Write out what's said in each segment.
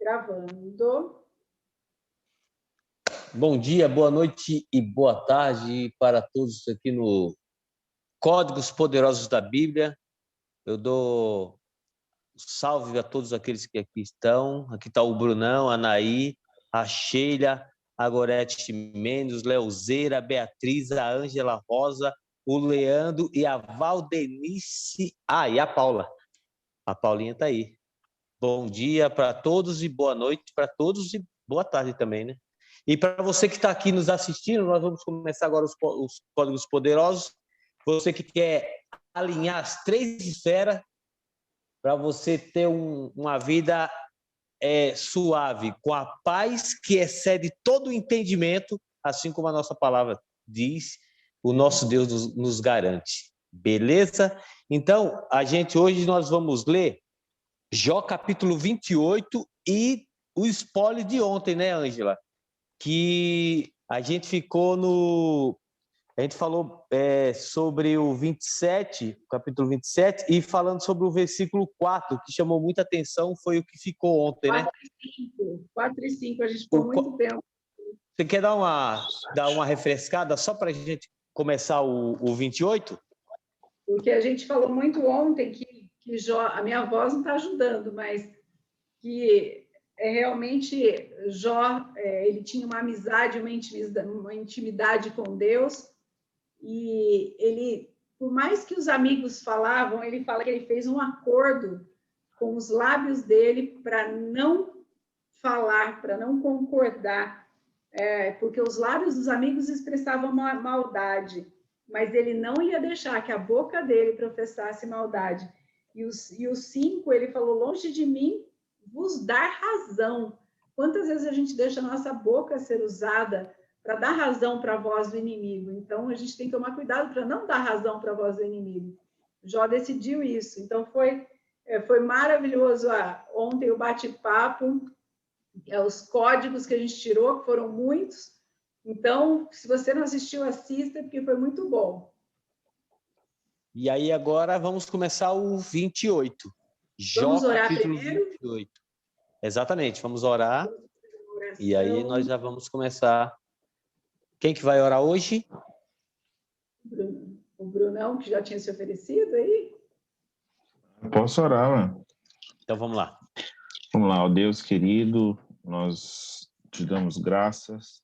Gravando. Bom dia, boa noite e boa tarde para todos aqui no Códigos Poderosos da Bíblia. Eu dou salve a todos aqueles que aqui estão. Aqui está o Brunão, a Anaí, a Sheila, a Gorete Mendes, Leozeira, a Beatriz, a Ângela Rosa, o Leandro e a Valdenice. E a Paula. A Paulinha está aí. Bom dia para todos e boa noite para todos e boa tarde também, né? E para você que está aqui nos assistindo, nós vamos começar agora os Códigos Poderosos. Você que quer alinhar as 3 esferas para você ter uma vida suave, com a paz que excede todo o entendimento, assim como a nossa palavra diz, o nosso Deus nos garante. Beleza? Então, hoje nós vamos ler Jó capítulo 28 e o spoiler de ontem, né, Ângela? Que a gente falou sobre o 27, capítulo 27, e falando sobre o versículo 4, que chamou muita atenção, foi o que ficou ontem, 4 e 5, a gente ficou muito tempo. Você quer dar uma refrescada só para a gente começar o 28? Porque a gente falou muito ontem que Jó, a minha voz não está ajudando, mas que realmente Jó, ele tinha uma amizade, uma intimidade com Deus, e ele, por mais que os amigos falavam, ele fala que ele fez um acordo com os lábios dele para não falar, para não concordar, porque os lábios dos amigos expressavam maldade, mas ele não ia deixar que a boca dele professasse maldade. E os 5, ele falou, longe de mim vos dar razão. Quantas vezes a gente deixa a nossa boca ser usada para dar razão para a voz do inimigo? Então, a gente tem que tomar cuidado para não dar razão para a voz do inimigo. Jó decidiu isso. Então, foi maravilhoso ontem o bate-papo, os códigos que a gente tirou, que foram muitos. Então, se você não assistiu, assista, porque foi muito bom. E aí, agora, vamos começar o 28. Vamos Jó, orar capítulo primeiro? 28. Exatamente, vamos orar. E aí, nós já vamos começar. Quem que vai orar hoje? O Brunão, que já tinha se oferecido aí? Posso orar, mano? Então, vamos lá. Vamos lá, ó Deus querido, nós te damos graças,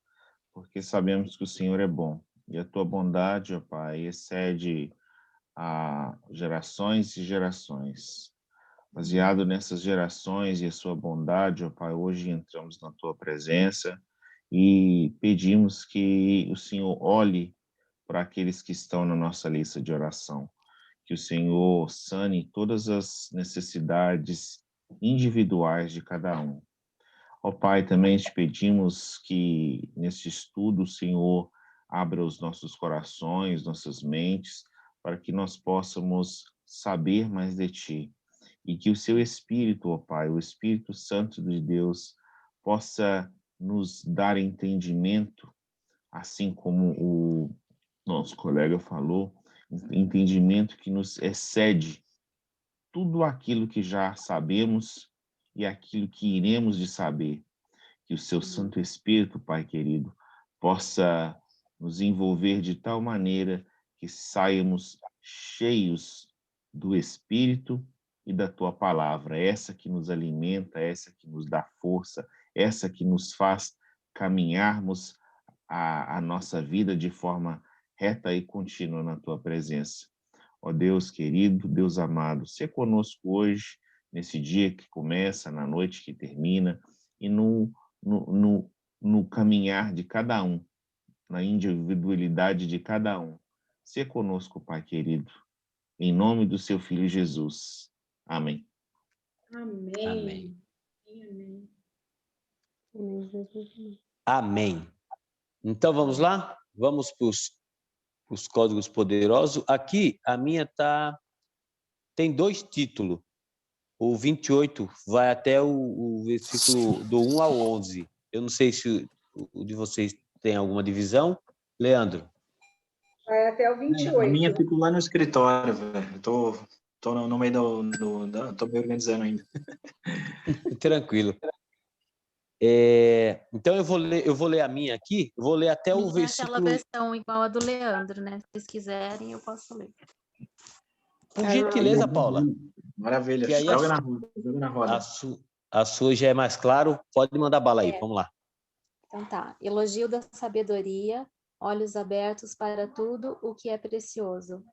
porque sabemos que o Senhor é bom. E a tua bondade, ó Pai, excede a gerações e gerações. Baseado nessas gerações e a sua bondade, ó Pai, hoje entramos na tua presença e pedimos que o Senhor olhe para aqueles que estão na nossa lista de oração. Que o Senhor sane todas as necessidades individuais de cada um. Ó Pai, também te pedimos que nesse estudo o Senhor abra os nossos corações, nossas mentes, para que nós possamos saber mais de Ti. E que o Seu Espírito, ó Pai, o Espírito Santo de Deus, possa nos dar entendimento, assim como o nosso colega falou, entendimento que nos excede tudo aquilo que já sabemos e aquilo que iremos de saber. Que o seu Santo Espírito, Pai querido, possa nos envolver de tal maneira que saiamos cheios do Espírito e da Tua Palavra, essa que nos alimenta, essa que nos dá força, essa que nos faz caminharmos a nossa vida de forma reta e contínua na Tua presença. Ó Deus querido, Deus amado, se conosco hoje, nesse dia que começa, na noite que termina, e no caminhar de cada um, na individualidade de cada um. Se conosco, Pai querido, em nome do seu Filho Jesus. Amém. Amém. Amém. Amém. Então, vamos lá? Vamos para os códigos poderosos. Aqui, a minha tem 2 títulos. O 28 vai até o versículo do 1 ao 11. Eu não sei se o de vocês tem alguma divisão. Leandro? Vai até o 28. A minha fico lá no escritório, velho. Tô no meio tô me organizando ainda. Tranquilo. Então, eu vou ler a minha aqui, vou ler até o versículo... Aquela versão igual a do Leandro, né? Se vocês quiserem, eu posso ler. Por gentileza, Paula. Maravilha. Que aí Joga na roda. A sua já é mais claro. Pode mandar bala aí, vamos lá. Então tá. Elogio da sabedoria, olhos abertos para tudo o que é precioso.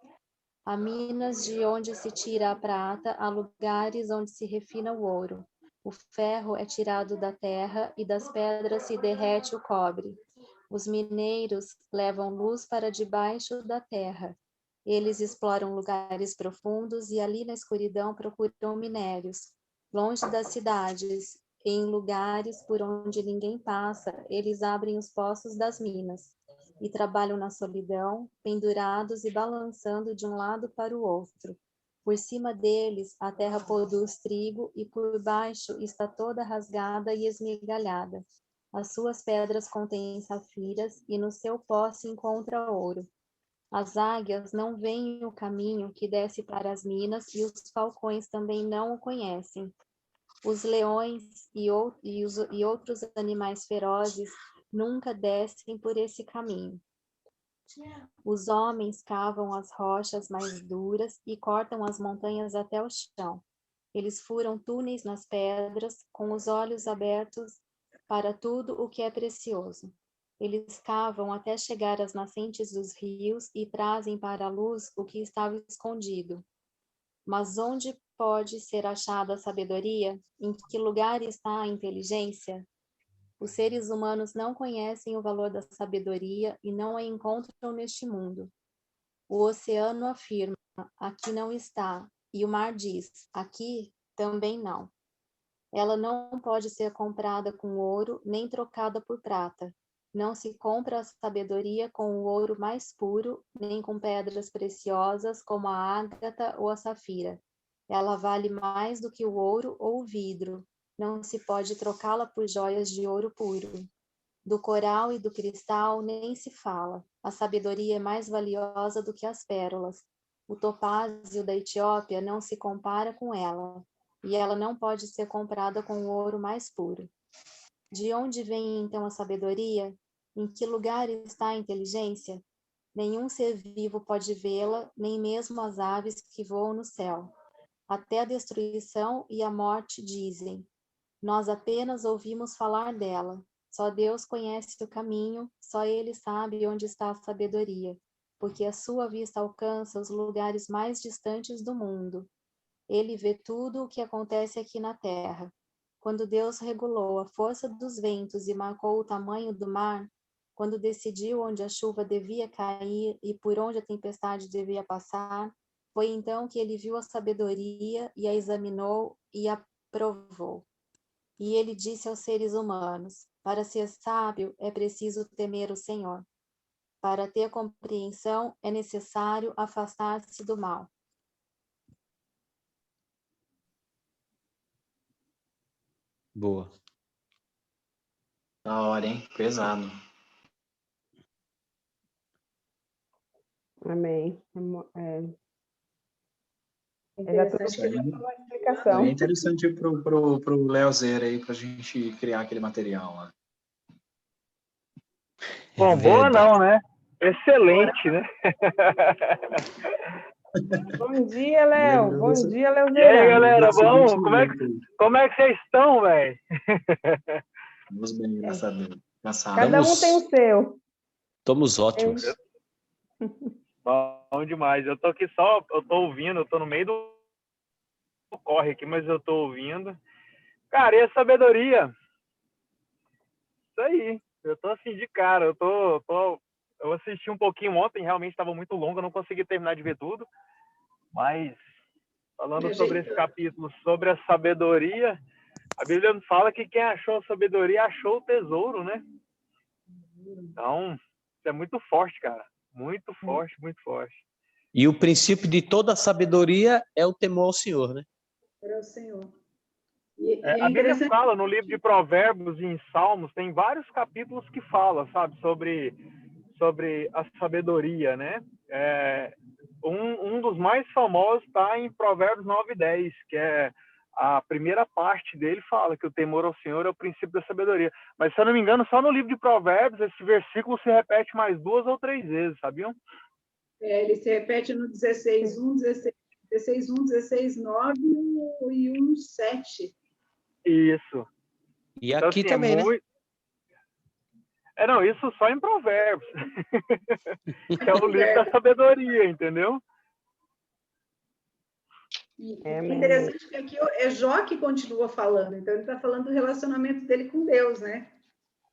Há minas de onde se tira a prata, há lugares onde se refina o ouro. O ferro é tirado da terra e das pedras se derrete o cobre. Os mineiros levam luz para debaixo da terra. Eles exploram lugares profundos e ali na escuridão procuram minérios. Longe das cidades, em lugares por onde ninguém passa, eles abrem os poços das minas e trabalham na solidão, pendurados e balançando de um lado para o outro. Por cima deles, a terra produz trigo e por baixo está toda rasgada e esmigalhada. As suas pedras contêm safiras e no seu pó se encontra ouro. As águias não veem o caminho que desce para as minas e os falcões também não o conhecem. Os leões e outros animais ferozes nunca descem por esse caminho. Os homens cavam as rochas mais duras e cortam as montanhas até o chão. Eles furam túneis nas pedras, com os olhos abertos para tudo o que é precioso. Eles cavam até chegar às nascentes dos rios e trazem para a luz o que estava escondido. Mas onde pode ser achada a sabedoria? Em que lugar está a inteligência? Os seres humanos não conhecem o valor da sabedoria e não a encontram neste mundo. O oceano afirma, aqui não está, e o mar diz, aqui também não. Ela não pode ser comprada com ouro, nem trocada por prata. Não se compra a sabedoria com o ouro mais puro, nem com pedras preciosas como a ágata ou a safira. Ela vale mais do que o ouro ou o vidro. Não se pode trocá-la por joias de ouro puro. Do coral e do cristal nem se fala. A sabedoria é mais valiosa do que as pérolas. O topázio da Etiópia não se compara com ela, e ela não pode ser comprada com o ouro mais puro. De onde vem então a sabedoria? Em que lugar está a inteligência? Nenhum ser vivo pode vê-la, nem mesmo as aves que voam no céu. Até a destruição e a morte dizem: nós apenas ouvimos falar dela. Só Deus conhece o caminho, só Ele sabe onde está a sabedoria, porque a sua vista alcança os lugares mais distantes do mundo. Ele vê tudo o que acontece aqui na terra. Quando Deus regulou a força dos ventos e marcou o tamanho do mar, quando decidiu onde a chuva devia cair e por onde a tempestade devia passar, foi então que ele viu a sabedoria e a examinou e a provou. E ele disse aos seres humanos: para ser sábio é preciso temer o Senhor. Para ter compreensão é necessário afastar-se do mal. Boa. Da hora, hein? Pesado. Amém. Já trouxe uma explicação. É interessante pro Leozeira aí, pra gente criar aquele material lá. Bom, boa não, né? Excelente, né? Bom dia, Léo. Bom dia, E Leozeira. aí, galera, bom? Como é que vocês estão, velho? Vamos bem, graças a Deus. Cansado. Cada um tem o seu. Estamos ótimos. Bom demais. Eu tô aqui só, eu tô ouvindo, eu tô no meio do corre aqui, mas eu tô ouvindo. Cara, e a sabedoria? Isso aí. Eu tô assim de cara, eu assisti um pouquinho ontem, realmente estava muito longo, eu não consegui terminar de ver tudo, mas falando sobre esse capítulo, sobre a sabedoria, a Bíblia nos fala que quem achou a sabedoria achou o tesouro, né? Então, isso é muito forte, cara. Muito forte, muito forte. E o princípio de toda a sabedoria é o temor ao Senhor, né? Para o Senhor. A Bíblia fala no livro de Provérbios e em Salmos, tem vários capítulos que falam, sabe, sobre a sabedoria, né? Um dos mais famosos está em Provérbios 9:10, que é a primeira parte dele fala que o temor ao Senhor é o princípio da sabedoria. Mas, se eu não me engano, só no livro de Provérbios, esse versículo se repete mais 2 ou 3 vezes, sabiam? Ele se repete no 16:1, 16:1, 16:9 e 1:7. Isso. E Então, aqui assim, também, né? Não, isso só em Provérbios. Que é o livro da sabedoria, entendeu? E interessante que aqui é Jó que continua falando, então ele está falando do relacionamento dele com Deus, né?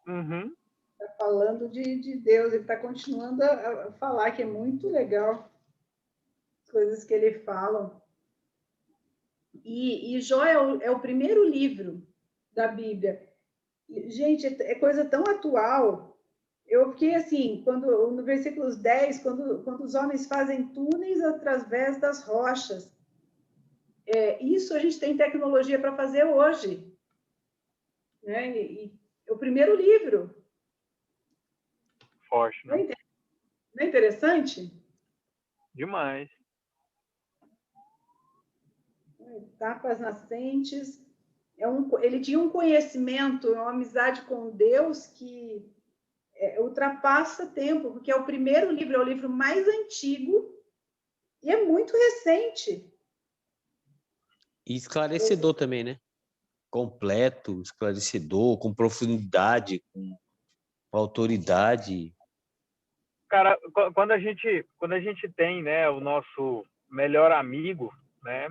Uhum. Está falando de Deus, ele está continuando a falar, que é muito legal as coisas que ele fala. E Jó é o primeiro livro da Bíblia. Gente, é coisa tão atual. Eu fiquei assim, no versículo 10, quando os homens fazem túneis através das rochas. Isso a gente tem tecnologia para fazer hoje. Né? E é o primeiro livro. Forte, né? Não é interessante? Demais. Etapas nascentes. Ele tinha um conhecimento, uma amizade com Deus que ultrapassa tempo, porque é o primeiro livro, é o livro mais antigo e é muito recente. E esclarecedor também, né? Completo, esclarecedor, com profundidade, com autoridade. Cara, quando a gente tem, né, o nosso melhor amigo, né?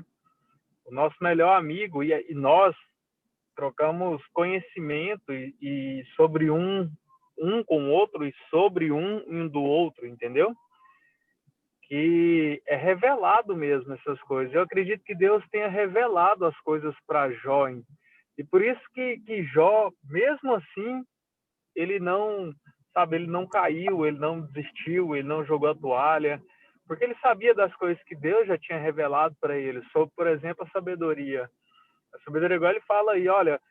O nosso melhor amigo e nós trocamos conhecimento e sobre um com o outro e sobre um do outro, entendeu? Que é revelado mesmo essas coisas. Eu acredito que Deus tenha revelado as coisas para Jó. E por isso que Jó, mesmo assim, ele não caiu, ele não desistiu, ele não jogou a toalha, porque ele sabia das coisas que Deus já tinha revelado para ele, sobre, por exemplo, a sabedoria. A sabedoria, igual ele fala aí, olha,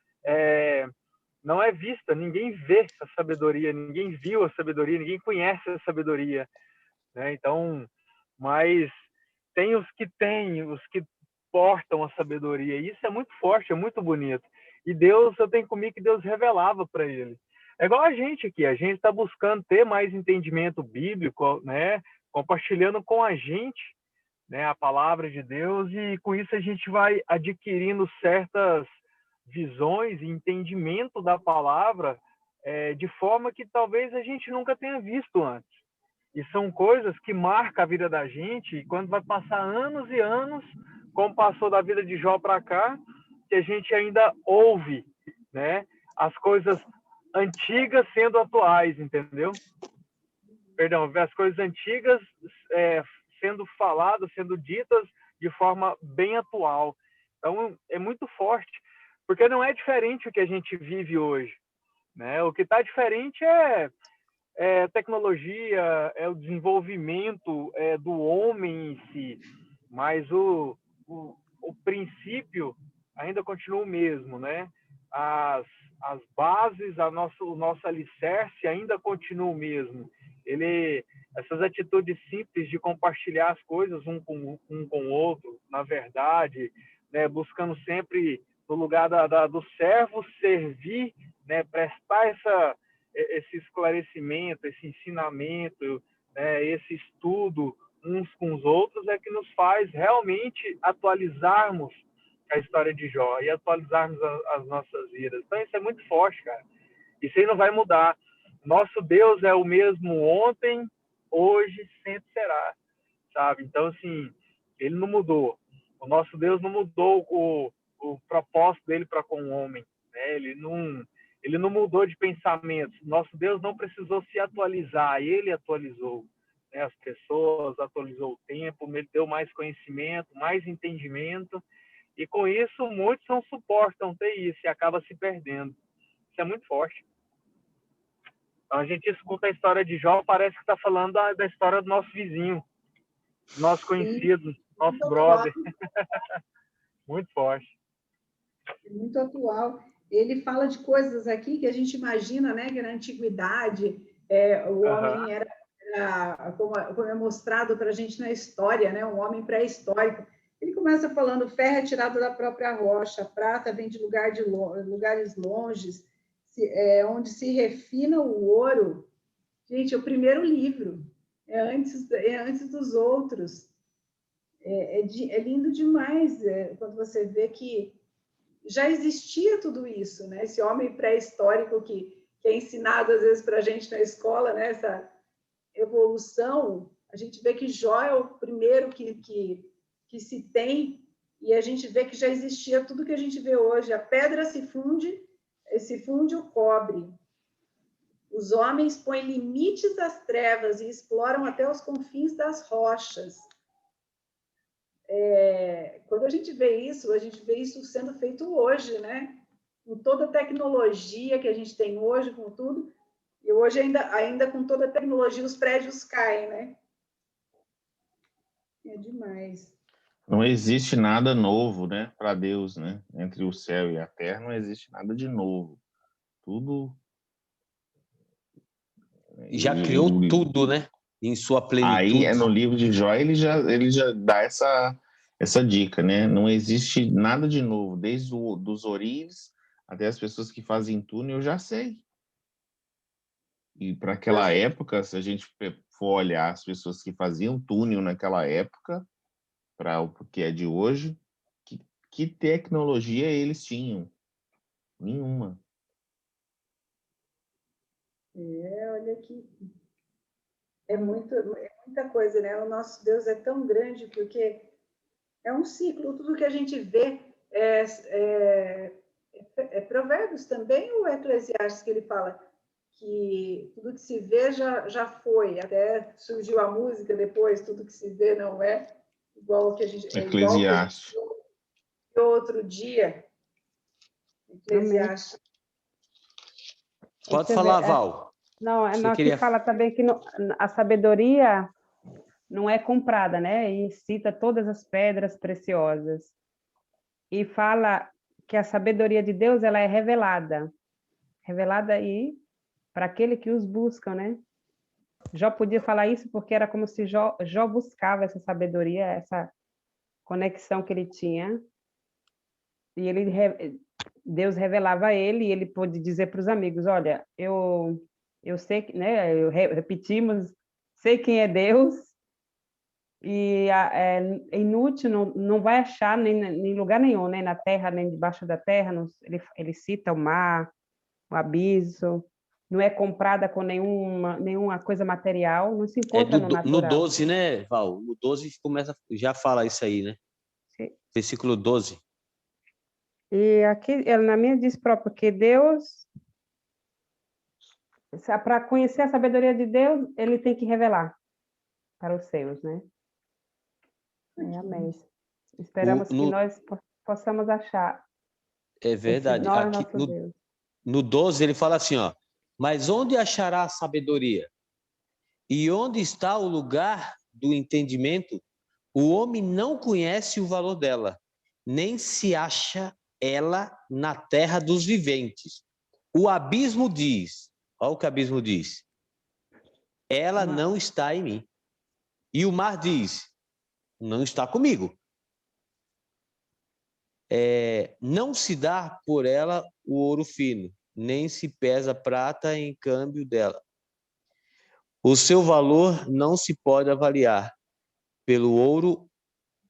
não é vista, ninguém vê a sabedoria, ninguém viu a sabedoria, ninguém conhece a sabedoria, né? Então, mas tem os que portam a sabedoria, e isso é muito forte, é muito bonito. E Deus, eu tenho comigo que Deus revelava para ele. É igual a gente aqui, a gente está buscando ter mais entendimento bíblico, né? Compartilhando com a gente, né, a palavra de Deus, e com isso a gente vai adquirindo certas visões e entendimento da palavra de forma que talvez a gente nunca tenha visto antes. E são coisas que marcam a vida da gente, e quando vai passar anos e anos, como passou da vida de Jó para cá, que a gente ainda ouve, né, as coisas antigas sendo atuais, entendeu? Perdão, as coisas antigas sendo faladas, sendo ditas de forma bem atual. Então, é muito forte, porque não é diferente o que a gente vive hoje, né? O que está diferente é tecnologia, é o desenvolvimento do homem em si, mas o princípio ainda continua o mesmo, né? As bases, o nosso alicerce ainda continua o mesmo. Essas atitudes simples de compartilhar as coisas um com o outro, na verdade, né? Buscando sempre, no lugar do servo, servir, né? Prestar esse esclarecimento, esse ensinamento, né? Esse estudo uns com os outros é que nos faz realmente atualizarmos a história de Jó e atualizarmos as nossas vidas. Então, isso é muito forte, cara. Isso aí não vai mudar. Nosso Deus é o mesmo ontem, hoje, sempre será, sabe? Então, assim, ele não mudou. O nosso Deus não mudou o propósito dele para com o homem, né? Ele não mudou de pensamento. Nosso Deus não precisou se atualizar, ele atualizou, né, as pessoas, atualizou o tempo, ele deu mais conhecimento, mais entendimento, e com isso muitos não suportam ter isso e acaba se perdendo. Isso é muito forte. Então, a gente escuta a história de Jó, parece que está falando da história do nosso vizinho, nosso conhecido, nosso brother. Muito forte. Muito atual. Ele fala de coisas aqui que a gente imagina, né, que na antiguidade o homem era como é mostrado para a gente na história, né, um homem pré-histórico. Ele começa falando, ferro é tirado da própria rocha, a prata vem de lugares longes, onde se refina o ouro. Gente, é o primeiro livro, é antes dos outros. É lindo demais quando você vê que já existia tudo isso, né? Esse homem pré-histórico que é ensinado às vezes para a gente na escola, né? Essa evolução, a gente vê que Jó é o primeiro que se tem, e a gente vê que já existia tudo que a gente vê hoje. A pedra se funde o cobre. Os homens põem limites às trevas e exploram até os confins das rochas. Quando a gente vê isso sendo feito hoje, né? Com toda a tecnologia que a gente tem hoje, com tudo, e hoje ainda com toda a tecnologia os prédios caem, né? É demais. Não existe nada novo, né, para Deus, né? Entre o céu e a terra não existe nada de novo. Tudo Já criou tudo, né? Em sua plenitude. Aí, no livro de Jó, ele já dá essa dica, né? Não existe nada de novo, desde dos ourives até as pessoas que fazem túnel, eu já sei. E para aquela época, se a gente for olhar as pessoas que faziam túnel naquela época, para o que é de hoje, que tecnologia eles tinham? Nenhuma. Olha aqui. É muita coisa, né? O nosso Deus é tão grande porque é um ciclo. Tudo que a gente vê é Provérbios também ou é Eclesiastes que ele fala que tudo que se vê já foi. Até surgiu a música depois, tudo que se vê não é igual que a gente... Eclesiastes. Igual que outro dia. Eclesiastes. Pode falar, Val. Não, que fala também que a sabedoria não é comprada, né? E cita todas as pedras preciosas. E fala que a sabedoria de Deus ela é revelada. Revelada aí para aquele que os busca, né? Jó podia falar isso porque era como se Jó buscava essa sabedoria, essa conexão que ele tinha. E Deus revelava a ele e ele pôde dizer para os amigos, olha, eu sei que, né, repetimos, sei quem é Deus e é inútil, não vai achar nem em lugar nenhum, nem na terra, nem debaixo da terra, ele cita o mar, o abismo, não é comprada com nenhuma coisa material, não se encontra no natural. No 12, né, Val? No 12 já fala isso aí, né? Sim. Versículo 12. E aqui, na minha diz próprio que Deus, para conhecer a sabedoria de Deus, ele tem que revelar para os seus, né? Amém. Esperamos que nós possamos achar. É verdade. Aqui, no 12 ele fala assim, ó, mas onde achará a sabedoria? E onde está o lugar do entendimento? O homem não conhece o valor dela, nem se acha ela na terra dos viventes. O abismo diz, olha o que o abismo diz, ela não está em mim. E o mar diz, não está comigo. Não se dá por ela o ouro fino, nem se pesa prata em câmbio dela. O seu valor não se pode avaliar pelo ouro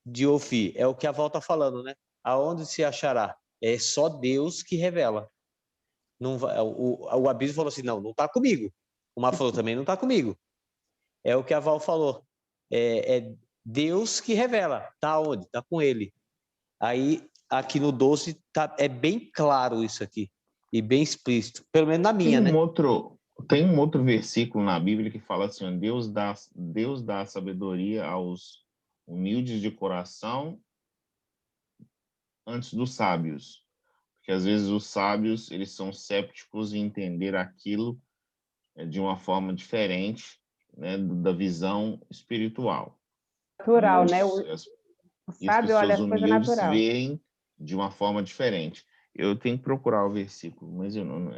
de Ofir. É o que a Val está falando, né? Aonde se achará? É só Deus que revela. Não vai, o abismo falou assim, não está comigo. O mar falou também, não está comigo. É o que a Val falou. É Deus que revela. Está onde? Está com ele. Aí, aqui no 12, é bem claro isso aqui. E bem explícito. Pelo menos na minha, né? Tem um outro versículo na Bíblia que fala assim, Deus dá sabedoria aos humildes de coração antes dos sábios. Porque às vezes os sábios, eles são céticos em entender aquilo de uma forma diferente, né, da visão espiritual. Natural, né? O sábio olha as coisas natural. Veem de uma forma diferente. Eu tenho que procurar o versículo, mas eu não...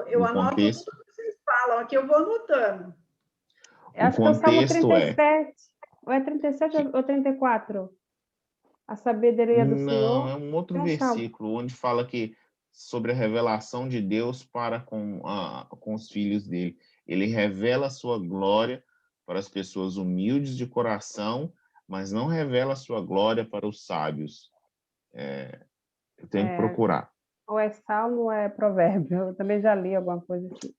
Eu anoto tudo que vocês falam, aqui eu vou anotando. Acho que é o Salmo 37. Ou é 37 ou 34? A sabedoria do Não, Senhor. é um outro Deixa eu- versículo onde fala que sobre a revelação de Deus para com os filhos dele. Ele revela a sua glória para as pessoas humildes de coração, mas não revela a sua glória para os sábios. Eu tenho que procurar. Ou é Salmo ou é Provérbio. Eu também já li alguma coisa assim.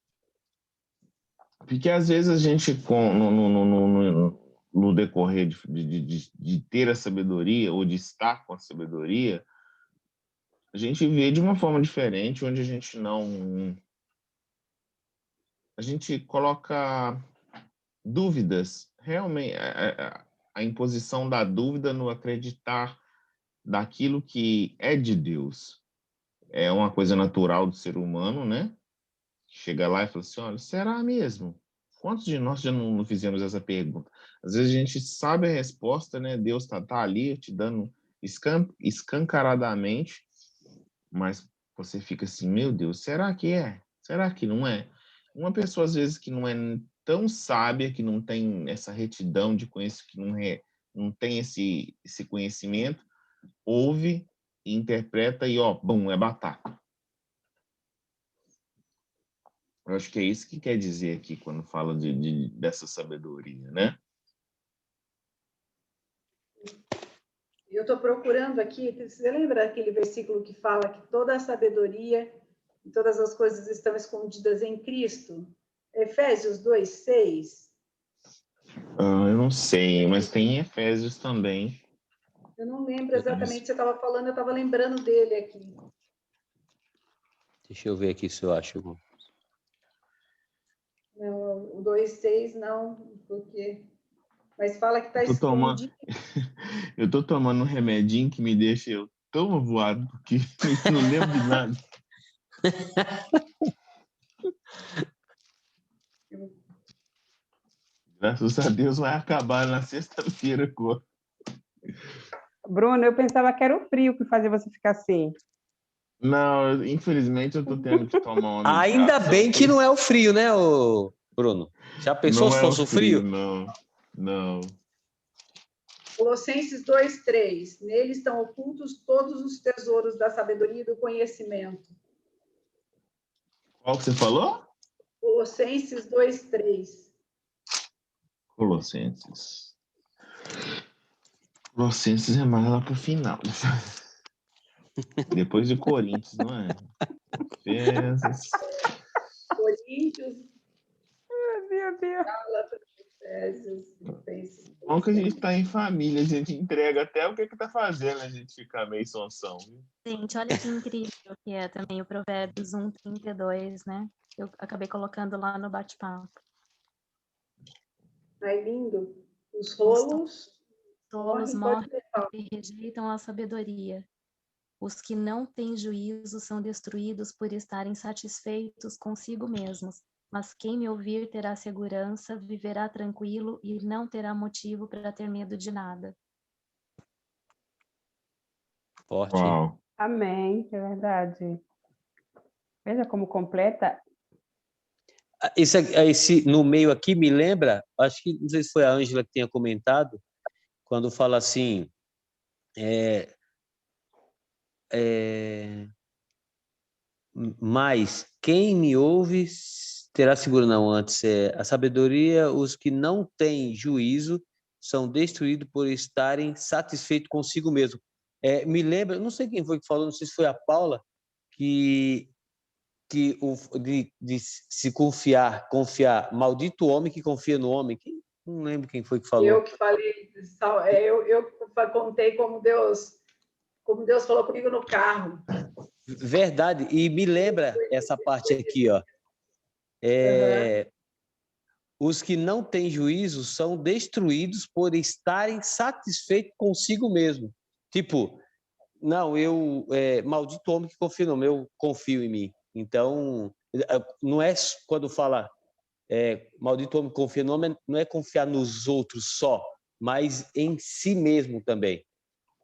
Porque às vezes a gente, no decorrer de ter a sabedoria ou de estar com a sabedoria, a gente vê de uma forma diferente, onde a gente não... A gente coloca dúvidas, realmente, a imposição da dúvida no acreditar daquilo que é de Deus. É uma coisa natural do ser humano, né? Chega lá e fala assim, olha, será mesmo? Quantos de nós já não fizemos essa pergunta? Às vezes a gente sabe a resposta, né? Deus está ali te dando escancaradamente, mas você fica assim, meu Deus, será que é? Será que não é? Uma pessoa, às vezes, que não é tão sábia, que não tem essa retidão de conhecimento, que não tem esse conhecimento, ouve, interpreta e, ó, bum, é batata. Eu acho que é isso que quer dizer aqui quando fala dessa sabedoria, né? Eu estou procurando aqui, você lembra aquele versículo que fala que toda a sabedoria e todas as coisas estão escondidas em Cristo? Efésios 2:6. Eu não sei, mas tem em Efésios também. Eu não lembro exatamente o que você estava falando, eu estava lembrando dele aqui. Deixa eu ver aqui se eu acho. Não, o 2:6 não, porque... Mas fala que está escondido. Eu estou tomando um remedinho que me deixa eu tão avoado, porque eu não lembro de nada. Graças a Deus vai acabar na sexta-feira agora. Bruno, eu pensava que era o frio que fazia você ficar assim. Não, infelizmente eu estou tendo que tomar uma medicação. Ainda bem que não é o frio, né, Bruno? Já pensou Não se é fosse o frio? Não. Colossenses 2:3. Nele estão ocultos todos os tesouros da sabedoria e do conhecimento. Qual que você falou? Colossenses 2:3. Colossenses é mais lá pro final. Depois de Coríntios, não é? Efésios. Coríntios, Meu Deus. Gálatas, Efésios, Filipenses. Bom que a gente está em família, a gente entrega até o que está fazendo, a gente fica meio sonsão. Gente, olha que incrível que é também o Provérbios 1:32, né? Eu acabei colocando lá no bate-papo. Ai, lindo. Os rolos Tolos morrem morrem e rejeitam a sabedoria. Os que não têm juízo são destruídos por estarem satisfeitos consigo mesmos. Mas quem me ouvir terá segurança, viverá tranquilo e não terá motivo para ter medo de nada. Forte. Uau. Amém, é verdade. Veja como completa. Esse no meio aqui me lembra, acho que não sei se foi a Ângela que tinha comentado, quando fala assim, mas quem me ouve terá segurança. Não, antes a sabedoria, os que não têm juízo são destruídos por estarem satisfeitos consigo mesmo. Me lembra, não sei quem foi que falou, não sei se foi a Paula, de se confiar, maldito o homem que confia no homem. Não lembro quem foi que falou. Eu que falei, eu contei como Deus falou comigo no carro. Verdade, e me lembra essa parte aqui, ó. Os que não têm juízo são destruídos por estarem satisfeitos consigo mesmo. Tipo, não, maldito homem que confia no homem, eu confio em mim. Então, não é quando fala maldito homem que confia no homem, não é confiar nos outros só, mas em si mesmo também.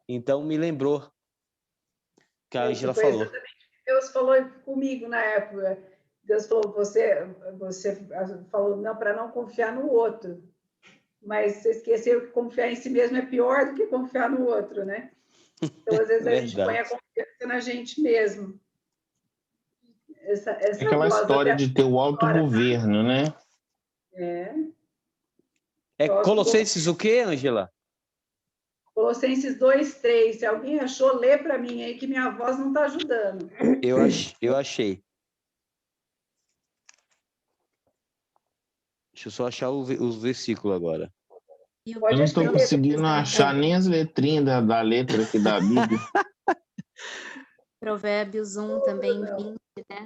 Então, me lembrou que a Ângela falou. Deus falou comigo na época. Deus falou, você falou não, para não confiar no outro. Mas você esqueceu que confiar em si mesmo é pior do que confiar no outro, né? Então, às vezes, a gente põe Verdade. a confiança na gente mesmo. Essa Aquela voz história até de ter o fora, autogoverno, né? É Colossenses o quê, Ângela? Colossenses 2:3. Se alguém achou, lê para mim aí, que minha voz não está ajudando. Eu achei. Deixa eu só achar os versículos agora. E o Pode Eu não achar estou que conseguindo achar nem as letrinhas da letra aqui da Bíblia. Provérbios 1 também, 20, né?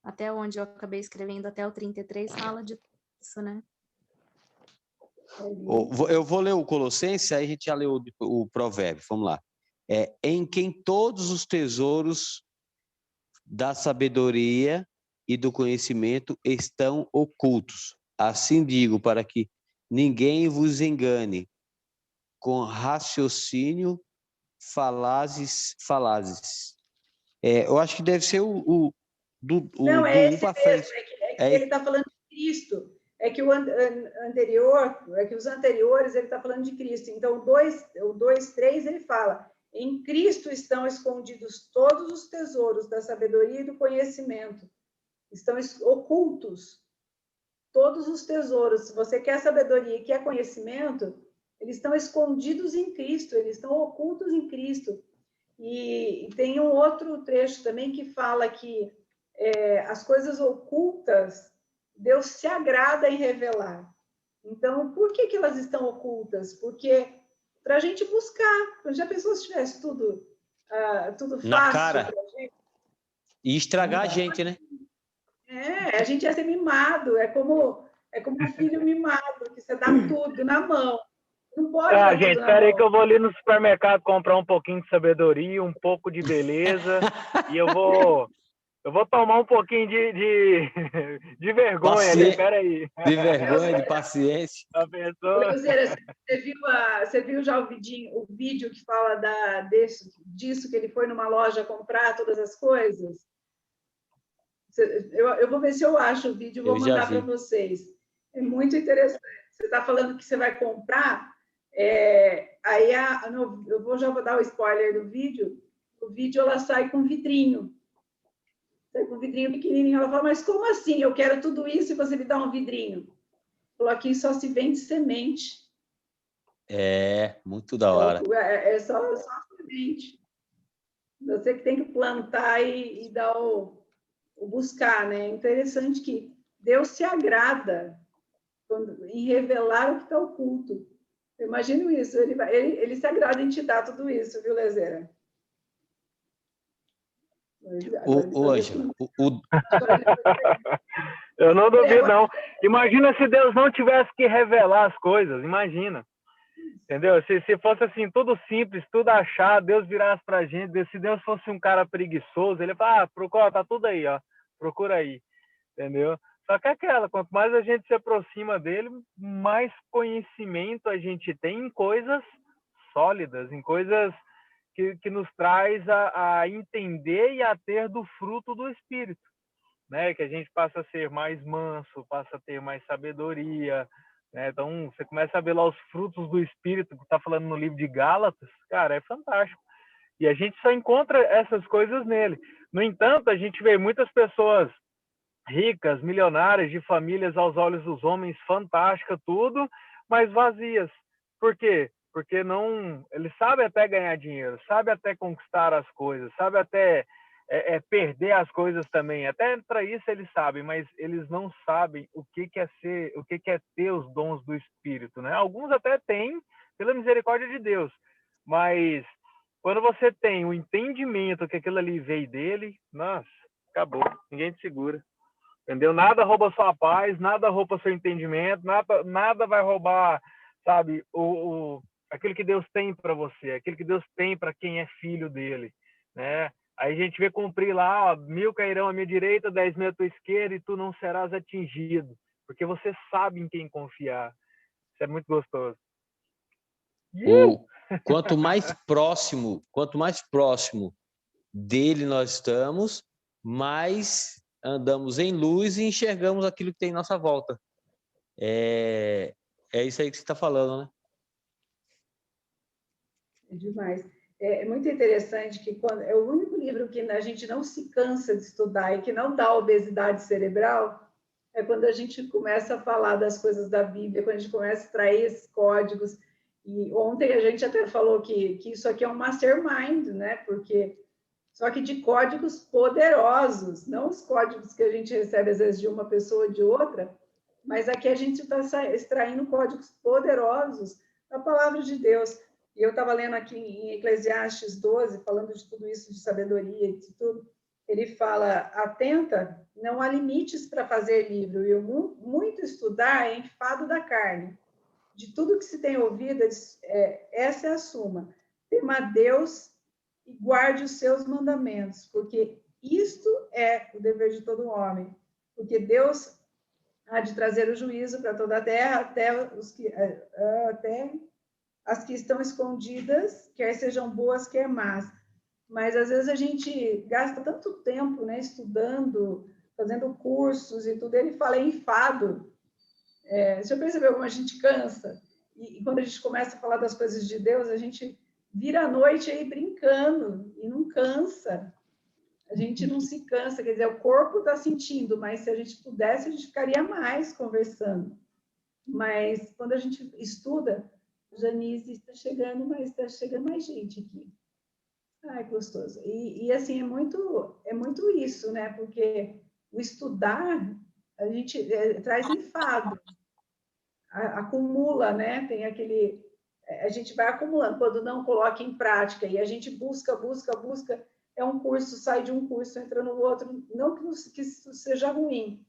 Até onde eu acabei escrevendo, até o 33, fala disso, né? Eu vou ler o Colossenses, aí a gente já leu o provérbio. Vamos lá. Em quem todos os tesouros da sabedoria e do conhecimento estão ocultos. Assim digo, para que ninguém vos engane com raciocínio falazes. Eu acho que deve ser do Não, é 1 esse para mesmo, frente. é que ele está falando de Cristo. É que o anterior, é que os anteriores, ele está falando de Cristo. Então, o 2:3, ele fala: em Cristo estão escondidos todos os tesouros da sabedoria e do conhecimento. Estão ocultos todos os tesouros. Se você quer sabedoria e quer conhecimento, eles estão escondidos em Cristo, eles estão ocultos em Cristo. E tem um outro trecho também que fala que as coisas ocultas, Deus se agrada em revelar. Então, por que elas estão ocultas? Porque para a gente buscar. Já pensou se tivesse tudo Na fácil cara. para a gente? E estragar a gente, né? A gente ia ser mimado. É como um filho mimado, que você dá tudo na mão. Não pode dar gente, tudo na espera aí mão. que eu vou ali no supermercado comprar um pouquinho de sabedoria, um pouco de beleza, e eu vou tomar um pouquinho de vergonha ali, espera aí. De vergonha, de paciência. A pessoa... Leuzeira, você viu já o vídeo que fala disso, que ele foi numa loja comprar todas as coisas? Eu vou ver se eu acho o vídeo e vou mandar para vocês. É muito interessante. Você está falando que você vai comprar, aí já vou dar o spoiler do vídeo. O vídeo ela sai com vidrinho. Sai com vidrinho pequenininho. Ela fala, mas como assim? Eu quero tudo isso e você me dá um vidrinho? Falou, aqui só se vende semente. Muito da hora. É só semente. Você que tem que plantar e dar o buscar, né? É interessante que Deus se agrada em revelar o que está oculto. Eu imagino isso. Ele se agrada em te dar tudo isso, viu, Leuzeira? Ângela, Eu não duvido, não. Imagina se Deus não tivesse que revelar as coisas, imagina. Entendeu? Se fosse assim, tudo simples, tudo achado, Deus virasse pra gente, se Deus fosse um cara preguiçoso, ele fala, procura, tá tudo aí, ó, procura aí, entendeu? Só que quanto mais a gente se aproxima dele, mais conhecimento a gente tem em coisas sólidas, em coisas que nos traz a entender e a ter do fruto do Espírito, né? Que a gente passa a ser mais manso, passa a ter mais sabedoria, né? Então, você começa a ver lá os frutos do Espírito, que está falando no livro de Gálatas, cara, é fantástico. E a gente só encontra essas coisas nele. No entanto, a gente vê muitas pessoas ricas, milionárias, de famílias aos olhos dos homens, fantástica, tudo, mas vazias. Por quê? Porque não, ele sabe até ganhar dinheiro, sabe até conquistar as coisas, sabe até perder as coisas também. Até para isso eles sabem, mas eles não sabem o que é ter os dons do Espírito, né? Alguns até têm, pela misericórdia de Deus, mas quando você tem o entendimento que aquilo ali veio dele, nossa, acabou, ninguém te segura. Entendeu? Nada rouba sua paz, nada rouba seu entendimento, nada vai roubar, sabe, aquilo que Deus tem para você, aquilo que Deus tem para quem é filho dele, né? Aí a gente vê cumprir lá, ó, 1000 cairão à minha direita, 10.000 à tua esquerda, e tu não serás atingido, porque você sabe em quem confiar. Isso é muito gostoso. Quanto mais próximo dele nós estamos, mais andamos em luz e enxergamos aquilo que tem em nossa volta. É isso aí que você está falando, né? É demais. É muito interessante que quando é o único livro que a gente não se cansa de estudar e que não dá obesidade cerebral é quando a gente começa a falar das coisas da Bíblia, quando a gente começa a extrair esses códigos. E ontem a gente até falou que isso aqui é um mastermind, né? Porque só que de códigos poderosos, não os códigos que a gente recebe às vezes de uma pessoa ou de outra, mas aqui a gente está extraindo códigos poderosos da palavra de Deus. E eu estava lendo aqui em Eclesiastes 12, falando de tudo isso, de sabedoria e de tudo. Ele fala, atenta, não há limites para fazer livro, e muito estudar é enfado da carne. De tudo que se tem ouvido, essa é a suma. Tema a Deus e guarde os seus mandamentos, porque isto é o dever de todo homem. Porque Deus há de trazer o juízo para toda a terra, até as que estão escondidas, quer sejam boas, quer más. Mas, às vezes, a gente gasta tanto tempo, né, estudando, fazendo cursos e tudo. Ele fala enfado. Você percebeu como a gente cansa? E quando a gente começa a falar das coisas de Deus, a gente vira a noite aí brincando e não cansa. A gente não se cansa, quer dizer, o corpo está sentindo, mas se a gente pudesse, a gente ficaria mais conversando. Mas quando a gente estuda, Janice está chegando, mas está chegando mais gente aqui. Ai, gostoso. E assim, é muito isso, né? Porque o estudar, a gente traz enfado, acumula, né? Tem aquele... A gente vai acumulando, quando não coloca em prática, e a gente busca, é um curso, sai de um curso, entra no outro, não que isso seja ruim,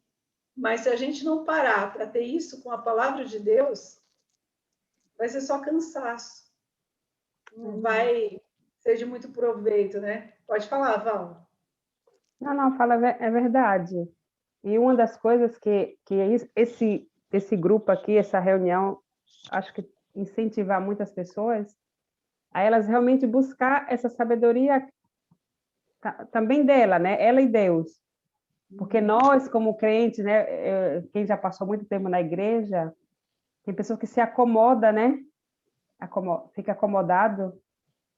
mas se a gente não parar para ter isso com a palavra de Deus, vai ser só cansaço. Não vai ser de muito proveito, né? Pode falar, Val. Não, fala, é verdade. E uma das coisas que esse grupo aqui, essa reunião, acho que incentivar muitas pessoas a elas realmente buscar essa sabedoria também dela, né? Ela e Deus. Porque nós, como crentes, né? Quem já passou muito tempo na igreja, tem pessoas que se acomoda, né? Fica acomodado.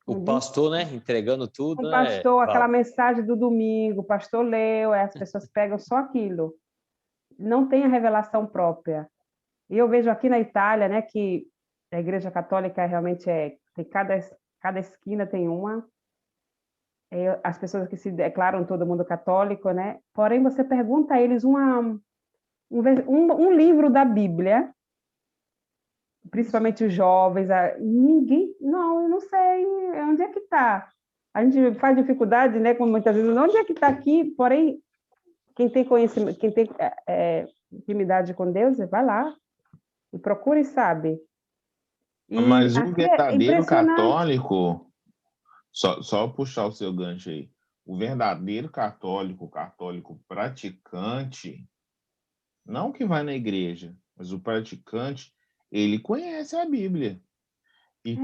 O pastor, né? Entregando tudo, o pastor, né? aquela mensagem do domingo, o pastor leu, as pessoas pegam só aquilo. Não tem a revelação própria. E eu vejo aqui na Itália, né, que a Igreja Católica realmente tem cada esquina tem uma. As pessoas que se declaram todo mundo católico, né? Porém, você pergunta a eles um livro da Bíblia, principalmente os jovens, ninguém, não, eu não sei, onde é que está? A gente faz dificuldade, né, como muitas vezes, onde é que está aqui? Porém, quem tem conhecimento, quem tem intimidade com Deus, vai lá e procura e sabe. Mas o verdadeiro católico, só puxar o seu gancho aí, o verdadeiro católico, o católico praticante, não que vai na igreja, mas o praticante, ele conhece a Bíblia. E,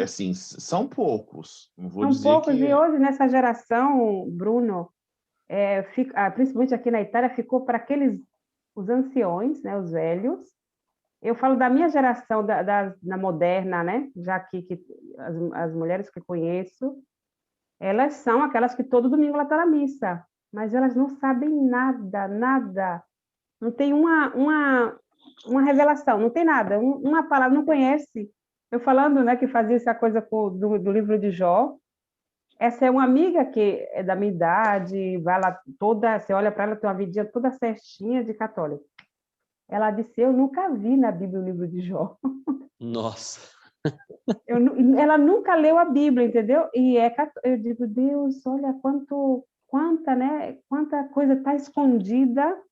assim, são poucos. Não vou dizer poucos, que... E hoje, nessa geração, Bruno, principalmente aqui na Itália, ficou para os anciões, né, os velhos. Eu falo da minha geração, da moderna, né? Já aqui, que as mulheres que conheço, elas são aquelas que todo domingo ela está na missa, mas elas não sabem nada. Não tem uma revelação, não tem nada, uma palavra, não conhece. Eu falando, né, que fazia essa coisa do livro de Jó, essa é uma amiga que é da minha idade, vai lá toda, você olha para ela, tem uma vidinha toda certinha de católica. Ela disse, eu nunca vi na Bíblia o livro de Jó. Nossa! Ela nunca leu a Bíblia, entendeu? E eu digo, Deus, olha quanta coisa está escondida.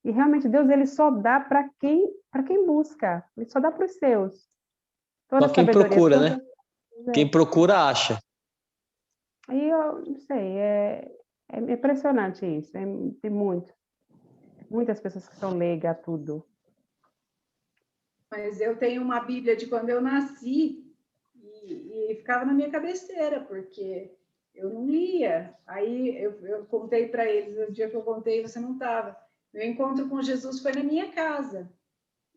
E realmente Deus ele só dá para quem busca. Ele só dá para os seus. Só quem procura, né? Quem procura acha. E eu não sei, é impressionante isso. Tem muitas pessoas que são leigas a tudo. Mas eu tenho uma Bíblia de quando eu nasci e ficava na minha cabeceira, porque eu não lia. Aí eu contei para eles, o dia que eu contei, você não estava. Meu encontro com Jesus foi na minha casa.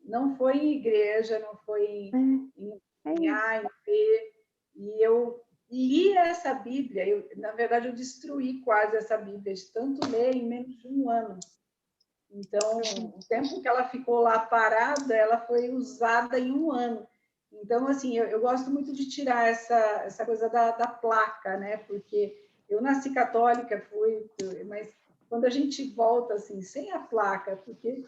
Não foi em igreja, não foi em A, em B. E eu li essa Bíblia, na verdade, eu destruí quase essa Bíblia, de tanto ler em menos de um ano. Então, o tempo que ela ficou lá parada, ela foi usada em um ano. Então, assim, eu gosto muito de tirar essa coisa da placa, né? Porque eu nasci católica, mas quando a gente volta, assim, sem a placa, porque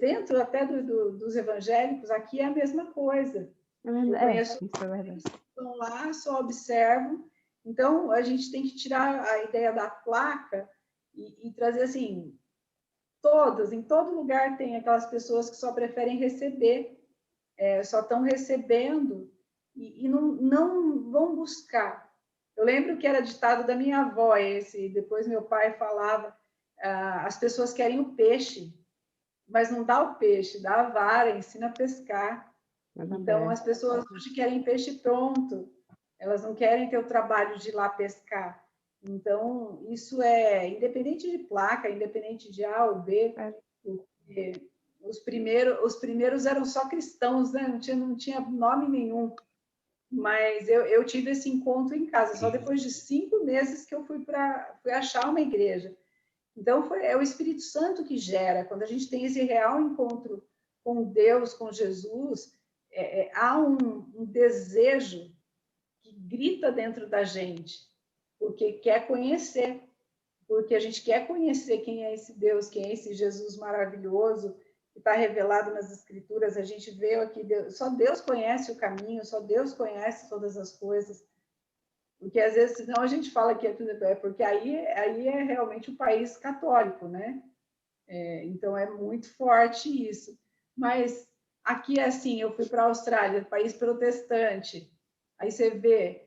dentro até dos evangélicos, aqui é a mesma coisa. Eu conheço isso é verdade. que estão lá, só observam. Então, a gente tem que tirar a ideia da placa e trazer, assim, em todo lugar tem aquelas pessoas que só preferem receber, só estão recebendo e não vão buscar. Eu lembro que era ditado da minha avó depois meu pai falava, as pessoas querem o peixe, mas não dá o peixe, dá a vara, ensina a pescar. Então, as pessoas hoje querem peixe pronto, elas não querem ter o trabalho de ir lá pescar. Então, isso é independente de placa, independente de A ou B, porque os primeiros eram só cristãos, né? Não tinha nome nenhum. Mas eu tive esse encontro em casa, só depois de 5 meses que eu fui achar uma igreja. Então, é o Espírito Santo que gera. Quando a gente tem esse real encontro com Deus, com Jesus, há um desejo que grita dentro da gente, porque quer conhecer, porque a gente quer conhecer quem é esse Deus, quem é esse Jesus maravilhoso que está revelado nas Escrituras. A gente vê aqui, só Deus conhece o caminho, só Deus conhece todas as coisas. Porque às vezes, senão a gente fala que é tudo, porque aí é realmente um país católico, né? Então é muito forte isso. Mas aqui é assim, eu fui para a Austrália, país protestante. Aí você vê,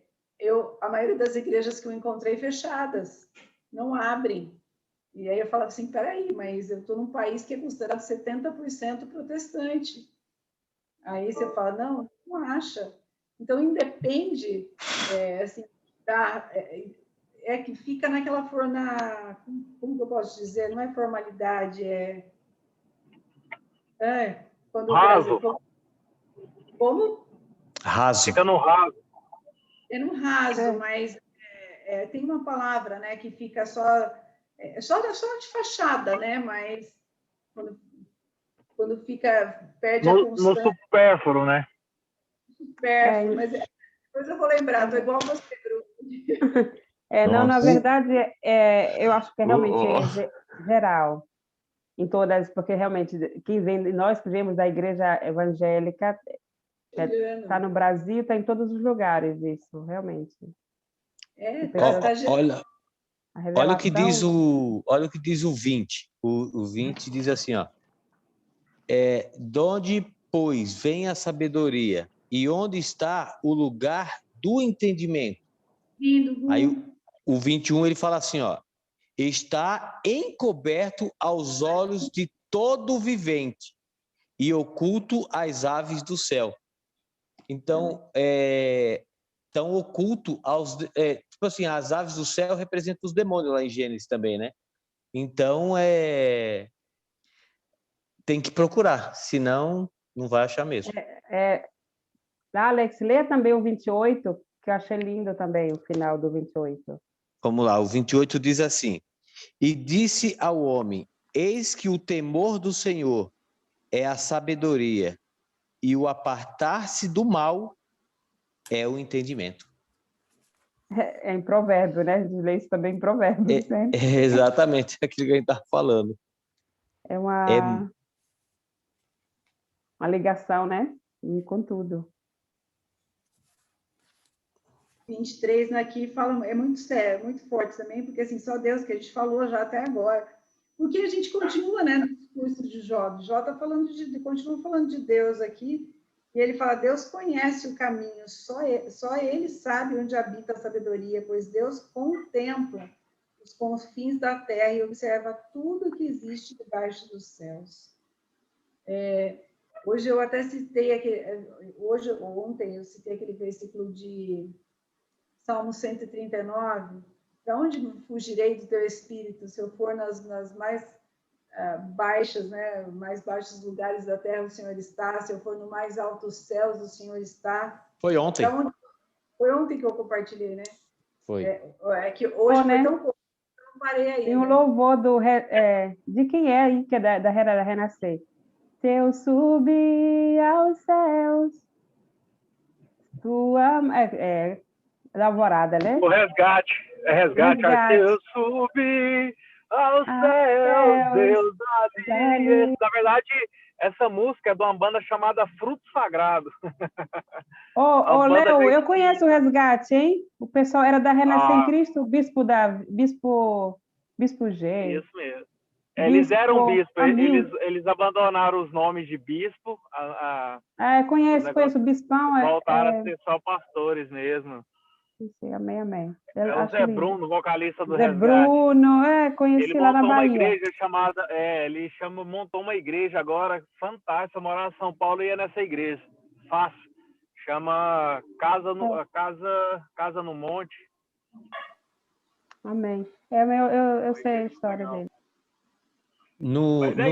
a maioria das igrejas que eu encontrei fechadas, não abrem. E aí eu falava assim, peraí, mas eu estou num país que é considerado 70% protestante. Aí você fala, não acha. Então, independe, assim, que fica naquela como que eu posso dizer? Não é formalidade, quando raso. o Brasil... Como? Raso. Fica no raso. É no raso, mas tem uma palavra, né, que fica só de fachada, né, mas quando perde a No constância... supérfluo, né? Supérfluo, mas depois eu vou lembrar, estou igual você, Bruno. Não, na verdade, eu acho que é realmente geral, em todas, porque realmente nós que vemos da igreja evangélica, está no Brasil, está em todos os lugares, isso, realmente. Olha o que diz o 20. O 20 diz assim, ó. De onde, pois, vem a sabedoria? E onde está o lugar do entendimento? Aí o 21 ele fala assim, ó. Está encoberto aos olhos de todo vivente e oculto às aves do céu. Então, tão oculto tipo assim, as aves do céu representam os demônios lá em Gênesis também, né? Então, tem que procurar, senão não vai achar mesmo. Alex, lê também o 28, que eu achei lindo também, o final do 28. Vamos lá, o 28 diz assim: E disse ao homem, eis que o temor do Senhor é a sabedoria, e o apartar-se do mal é o entendimento. Em provérbio, né? Lê isso também em provérbio. Exatamente aquilo que a gente está falando. É uma ligação, né? Com tudo. 23 aqui fala, é muito sério, muito forte também, porque assim, só Deus, que a gente falou já até agora. Porque a gente continua, né, no discurso de Jó. Jó está falando continua falando de Deus aqui, e ele fala, Deus conhece o caminho, só ele sabe onde habita a sabedoria, pois Deus contempla os confins da terra e observa tudo que existe debaixo dos céus. Hoje eu até citei ontem eu citei aquele versículo de Salmo 139, para onde fugirei do teu espírito? Se eu for nas mais baixas, né, mais baixos lugares da terra, o Senhor está. Se eu for no mais altos céus, o Senhor está. Foi ontem. Foi ontem que eu compartilhei, né? Foi. É que hoje foi né? tão pouco, eu não parei aí. Tem um louvor de quem é aí, que é da Renascer. Se eu subir aos céus, tua... da Alvorada, né? O resgate. É resgate. Resgate. Eu subi aos Aos céus, céus, Deus ali. dali. Na verdade, essa música é de uma banda chamada Fruto Sagrado. Ô, banda Léo, bem eu conheço o Resgate, hein? O pessoal era da Renascer em Ah, Cristo, o Bispo G, isso mesmo. Eles eram bispo, Amil. eles abandonaram os nomes de bispo, os Conheço negócios o Bispão, voltaram a ser só pastores mesmo. amém, amém. É Eu o acho Zé lindo. Bruno, vocalista do Zé Resgate. Bruno, Ele conheci lá na montou uma Bahia. igreja chamada, montou uma igreja agora fantástica. Eu morava em São Paulo e ia nessa igreja. Fácil. Chama Casa no Monte. Amém. Eu sei a história Legal. dele. Mas é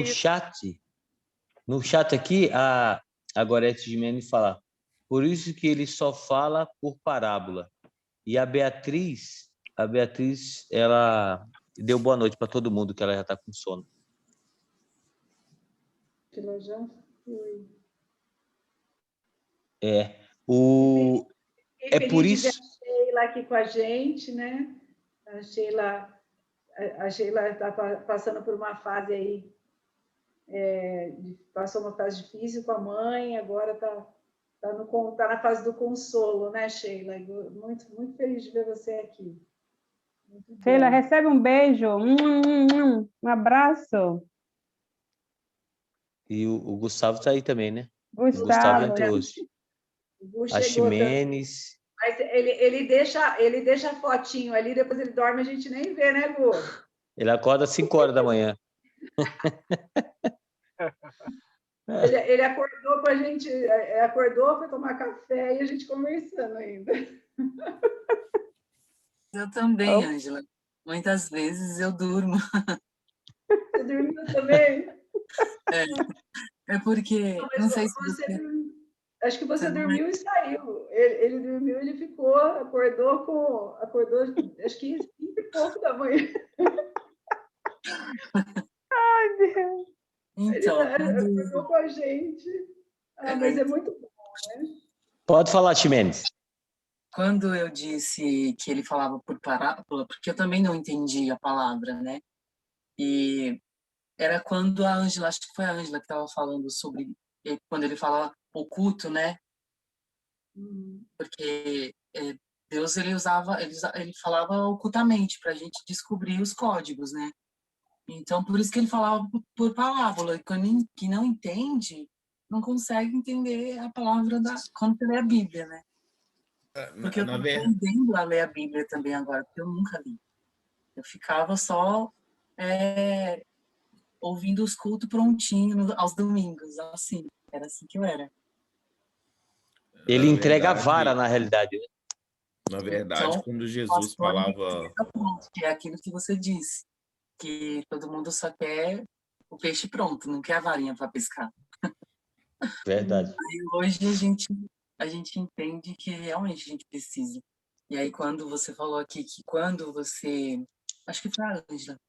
No isso. chat aqui, a Gorete Gimenez fala, por isso que ele só fala por parábola. E a Beatriz, ela deu boa noite para todo mundo, que ela já está com sono. Ela já foi. É por Feliz de ver isso... a Sheila aqui com a gente, né? A Sheila está passando por uma fase aí, passou uma fase difícil com a mãe, agora está na fase do consolo, né, Sheila? Muito, muito feliz de ver você aqui. Muito bom. Sheila, recebe um beijo, um abraço. E o Gustavo está aí também, né? Gustavo. O Gustavo entrou hoje. O Gu A chegou também. Ximenes... Mas ele deixa a fotinho ali, depois ele dorme, a gente nem vê, né, Gu? Ele acorda às 5 horas da manhã. Ele acordou com a gente, acordou, foi tomar café e a gente conversando ainda. Eu também, Ângela. Muitas vezes eu durmo. Você dormiu também? É porque, não sei se você... Acho que você dormiu e saiu. Ele dormiu, ele ficou, acordou, acho que 5 e pouco da manhã. Ai, Deus. Então, Ele acordou com a gente. Mas é muito bom, né? Pode falar, Ximenes. Quando eu disse que ele falava por parábola, porque eu também não entendi a palavra, né? E era quando a Ângela, acho que foi a Ângela que estava falando sobre, quando ele fala oculto, né? Porque Deus, ele falava ocultamente para a gente descobrir os códigos, né? Então, por isso que ele falava por parábola. E quem não entende, não consegue entender a palavra quando você lê a Bíblia, né? Porque eu estou aprendendo a ler a Bíblia também agora, porque eu nunca li. Eu ficava só ouvindo os cultos prontinho aos domingos, assim. Era assim que eu era. Ele entrega a vara, na realidade. Né? Na verdade, Então, quando Jesus falava... Que é aquilo que você disse, que todo mundo só quer o peixe pronto, não quer a varinha para pescar. Verdade. E hoje a gente entende que realmente a gente precisa. E aí, quando você falou aqui que quando você... Acho que foi a Ângela.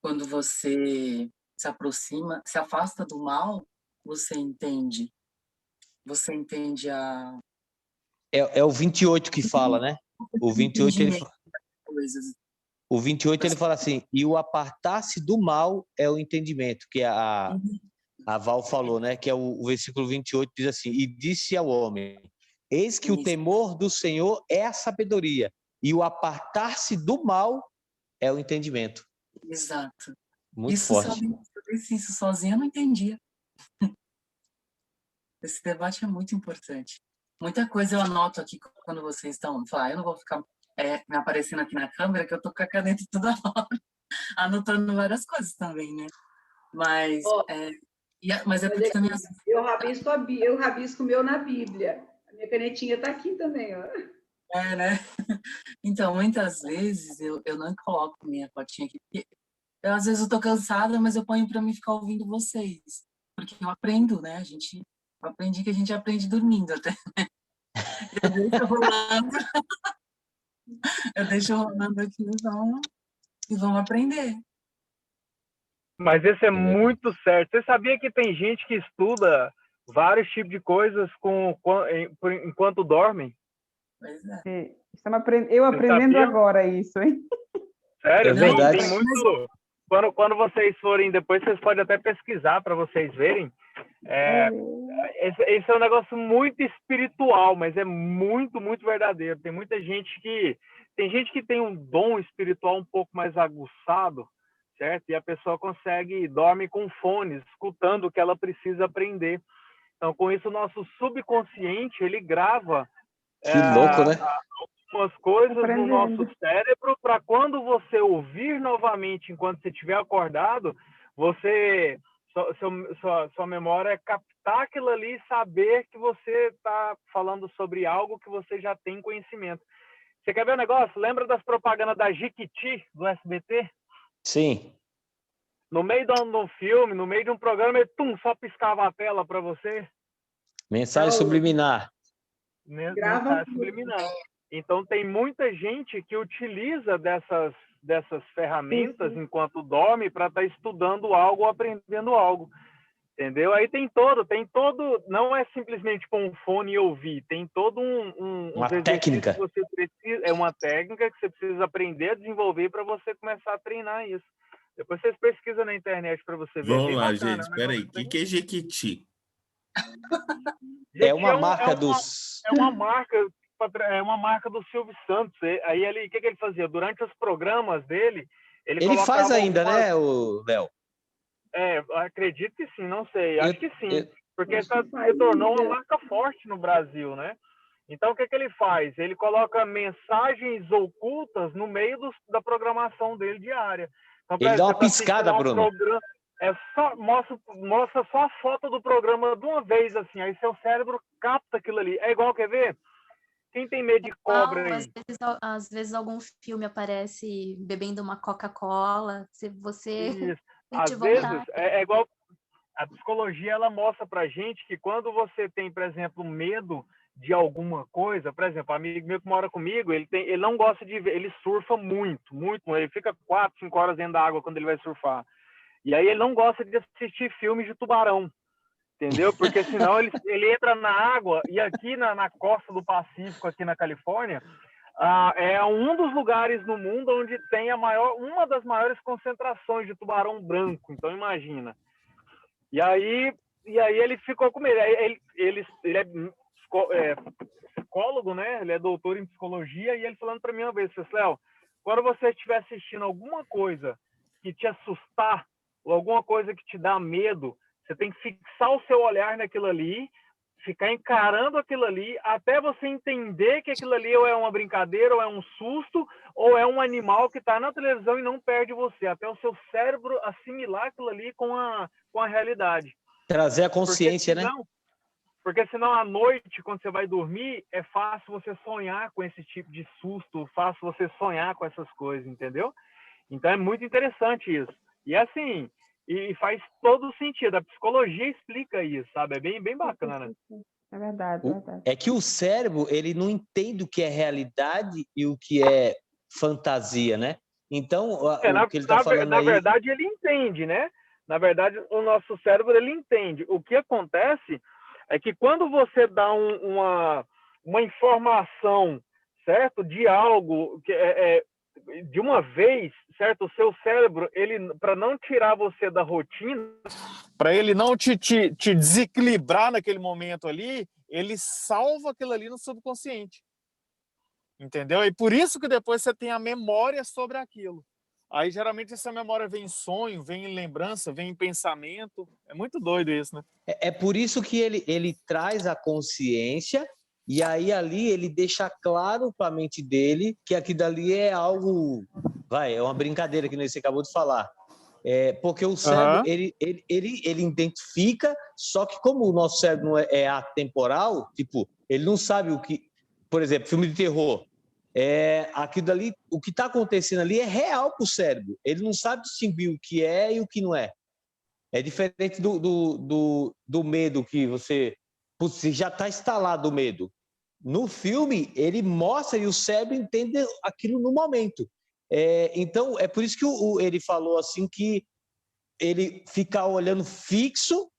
Quando você se aproxima, se afasta do mal, você entende. Você entende a... É o 28 que fala, né? O 28, ele fala assim, e o apartar-se do mal é o entendimento, que a Val falou, né? Que é o versículo 28, diz assim, e disse ao homem, eis que o temor do Senhor é a sabedoria, e o apartar-se do mal é o entendimento. Exato. Muito forte. Isso sozinha eu não entendia. Esse debate é muito importante. Muita coisa eu anoto aqui quando vocês estão falando. Eu não vou ficar me aparecendo aqui na câmera, que eu tô com a caneta toda hora, anotando várias coisas também, né? Mas é porque também... Eu rabisco o meu na Bíblia. A minha canetinha está aqui também, ó. Né? Então, muitas vezes eu não coloco minha fotinha aqui. Às vezes eu tô cansada, mas eu ponho para mim ficar ouvindo vocês. Porque eu aprendo, né? Eu aprendi que a gente aprende dormindo até. Eu deixo rolando. Eu deixo rolando aqui e vão aprender. Mas isso é muito certo. Você sabia que tem gente que estuda vários tipos de coisas enquanto dormem? Pois é. Eu aprendendo sabia? agora isso, hein? Sério, É verdade. tem muito. Quando vocês forem, depois vocês podem até pesquisar para vocês verem. Esse é um negócio muito espiritual, mas é muito, muito verdadeiro. Tem muita gente que tem um dom espiritual um pouco mais aguçado, certo? E a pessoa dorme com fones, escutando o que ela precisa aprender. Então, com isso, o nosso subconsciente, ele grava Que louco, né? algumas coisas no nosso cérebro para quando você ouvir novamente, enquanto você estiver acordado, sua memória é captar aquilo ali e saber que você está falando sobre algo que você já tem conhecimento. Você quer ver um negócio? Lembra das propagandas da Jequiti, do SBT? Sim. No meio de um filme, no meio de um programa, ele só piscava a tela para você. Mensagem subliminar. Mensagem subliminar. Então, tem muita gente que utiliza dessas ferramentas enquanto dorme para estar estudando algo ou aprendendo algo. Entendeu? Aí tem todo, não é simplesmente com um fone e ouvir, tem todo uma técnica. Que você precisa, é uma técnica que você precisa aprender a desenvolver para você começar a treinar isso. Depois vocês pesquisam na internet para você ver. Vamos lá, gente, espera aí. O que é Jequiti? É uma marca dos... É uma marca do Silvio Santos. Aí o que ele fazia? Durante os programas dele, ele faz ainda, né, o Léo? Acredito que sim, não sei. Acho que sim. Porque se tornou uma marca forte no Brasil, né? Então, o que ele faz? Ele coloca mensagens ocultas no meio da programação dele diária. Então, ele dá uma piscada, Bruno. Mostra só a foto do programa de uma vez, assim. Aí seu cérebro capta aquilo ali. É igual, quer ver? Quem tem medo de cobra aí? Às vezes algum filme aparece bebendo uma Coca-Cola. Se você... Isso. Às vezes, é igual... A psicologia, ela mostra pra gente que quando você tem, por exemplo, medo de alguma coisa, por exemplo, um amigo meu que mora comigo, ele não gosta de ver, ele surfa muito, muito, ele fica 4, 5 horas dentro da água quando ele vai surfar. E aí ele não gosta de assistir filmes de tubarão, entendeu? Porque senão ele entra na água, e aqui na costa do Pacífico, aqui na Califórnia, é um dos lugares no mundo onde tem uma das maiores concentrações de tubarão branco, então imagina. E aí ele ficou com medo. Ele é psicólogo, né? Ele é doutor em psicologia, e ele falando para mim uma vez, Léo, quando você estiver assistindo alguma coisa que te assustar, ou alguma coisa que te dá medo, você tem que fixar o seu olhar naquilo ali, ficar encarando aquilo ali, até você entender que aquilo ali ou é uma brincadeira, ou é um susto, ou é um animal que está na televisão e não perde você, até o seu cérebro assimilar aquilo ali com a realidade. Trazer a consciência, né? Porque senão à noite, quando você vai dormir, é fácil você sonhar com esse tipo de susto, fácil você sonhar com essas coisas, entendeu? Então é muito interessante isso. E assim, e faz todo sentido. A psicologia explica isso, sabe? É bem, bem bacana. É verdade, é verdade. É que o cérebro, ele não entende o que é realidade e o que é fantasia, né? Então, o que ele está falando na verdade, ele entende, né? Na verdade, o nosso cérebro, ele entende. O que acontece é que quando você dá uma informação, certo? De algo que de uma vez, certo? O seu cérebro, ele, para não tirar você da rotina, para ele não te desequilibrar naquele momento ali, ele salva aquilo ali no subconsciente. Entendeu? E por isso que depois você tem a memória sobre aquilo. Aí, geralmente, essa memória vem em sonho, vem em lembrança, vem em pensamento. É muito doido isso, né? É por isso que ele traz a consciência, e aí ali ele deixa claro para a mente dele que aquilo dali é algo... é uma brincadeira que você acabou de falar. Porque o cérebro, ele identifica, só que como o nosso cérebro não é atemporal, tipo, ele não sabe o que... Por exemplo, filme de terror. Aquilo dali, o que está acontecendo ali é real para o cérebro. Ele não sabe distinguir o que é e o que não é. É diferente do medo que você já está instalado o medo. No filme, ele mostra e o cérebro entende aquilo no momento. Então, é por isso que ele falou assim que ele ficar olhando fixo,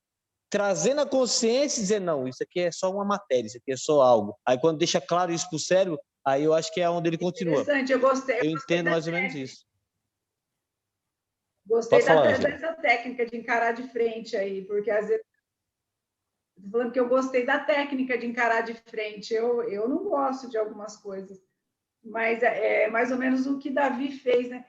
trazendo a consciência e dizer, não, isso aqui é só uma matéria, isso aqui é só algo. Aí quando deixa claro isso para o cérebro, aí eu acho que é onde ele continua. Interessante, eu gostei. Eu entendo mais ou menos isso. Gostei Pode falar, dessa técnica de encarar de frente aí, porque às vezes estou falando que eu gostei da técnica de encarar de frente. Eu não gosto de algumas coisas, mas é mais ou menos o que Davi fez, né?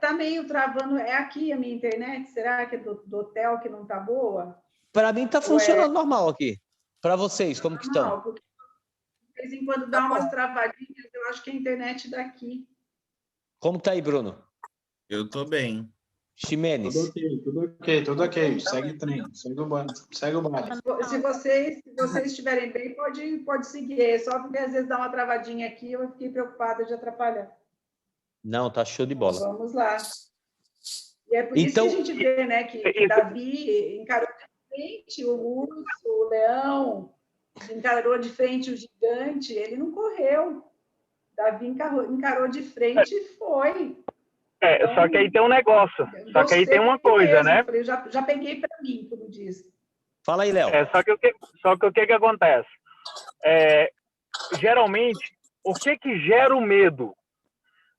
Tá meio travando. É aqui a minha internet? Será que é do hotel que não tá boa? Para mim tá funcionando normal aqui. Para vocês, como que estão? Porque de vez em quando dá umas travadinhas. Eu acho que é a internet daqui. Como tá aí, Bruno? Eu tô bem. Ximenes. Tudo ok. Segue o trem, segue o baile. Se vocês estiverem bem, pode seguir. Só porque às vezes dá uma travadinha aqui, eu fiquei preocupada de atrapalhar. Não, tá show de bola. Vamos lá. E é por isso que a gente vê, né, que Davi encarou de frente o urso, o leão, encarou de frente o gigante, ele não correu. Davi encarou de frente e foi. Então, só que aí tem um negócio. Só que aí tem uma coisa, né? Eu já peguei para mim, como diz. Fala aí, Léo. Só que o que acontece? Geralmente, o que gera o medo?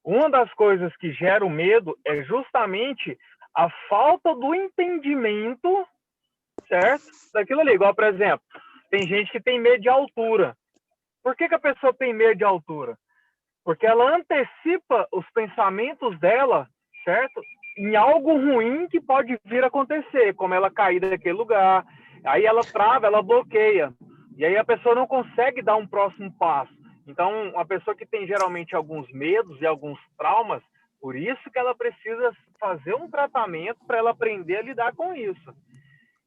Uma das coisas que gera o medo é justamente a falta do entendimento, certo? Daquilo ali. Igual, por exemplo, tem gente que tem medo de altura. Por que a pessoa tem medo de altura? Porque ela antecipa os pensamentos dela, certo? Em algo ruim que pode vir a acontecer, como ela cair daquele lugar. Aí ela trava, ela bloqueia. E aí a pessoa não consegue dar um próximo passo. Então, uma pessoa que tem geralmente alguns medos e alguns traumas, por isso que ela precisa fazer um tratamento para ela aprender a lidar com isso.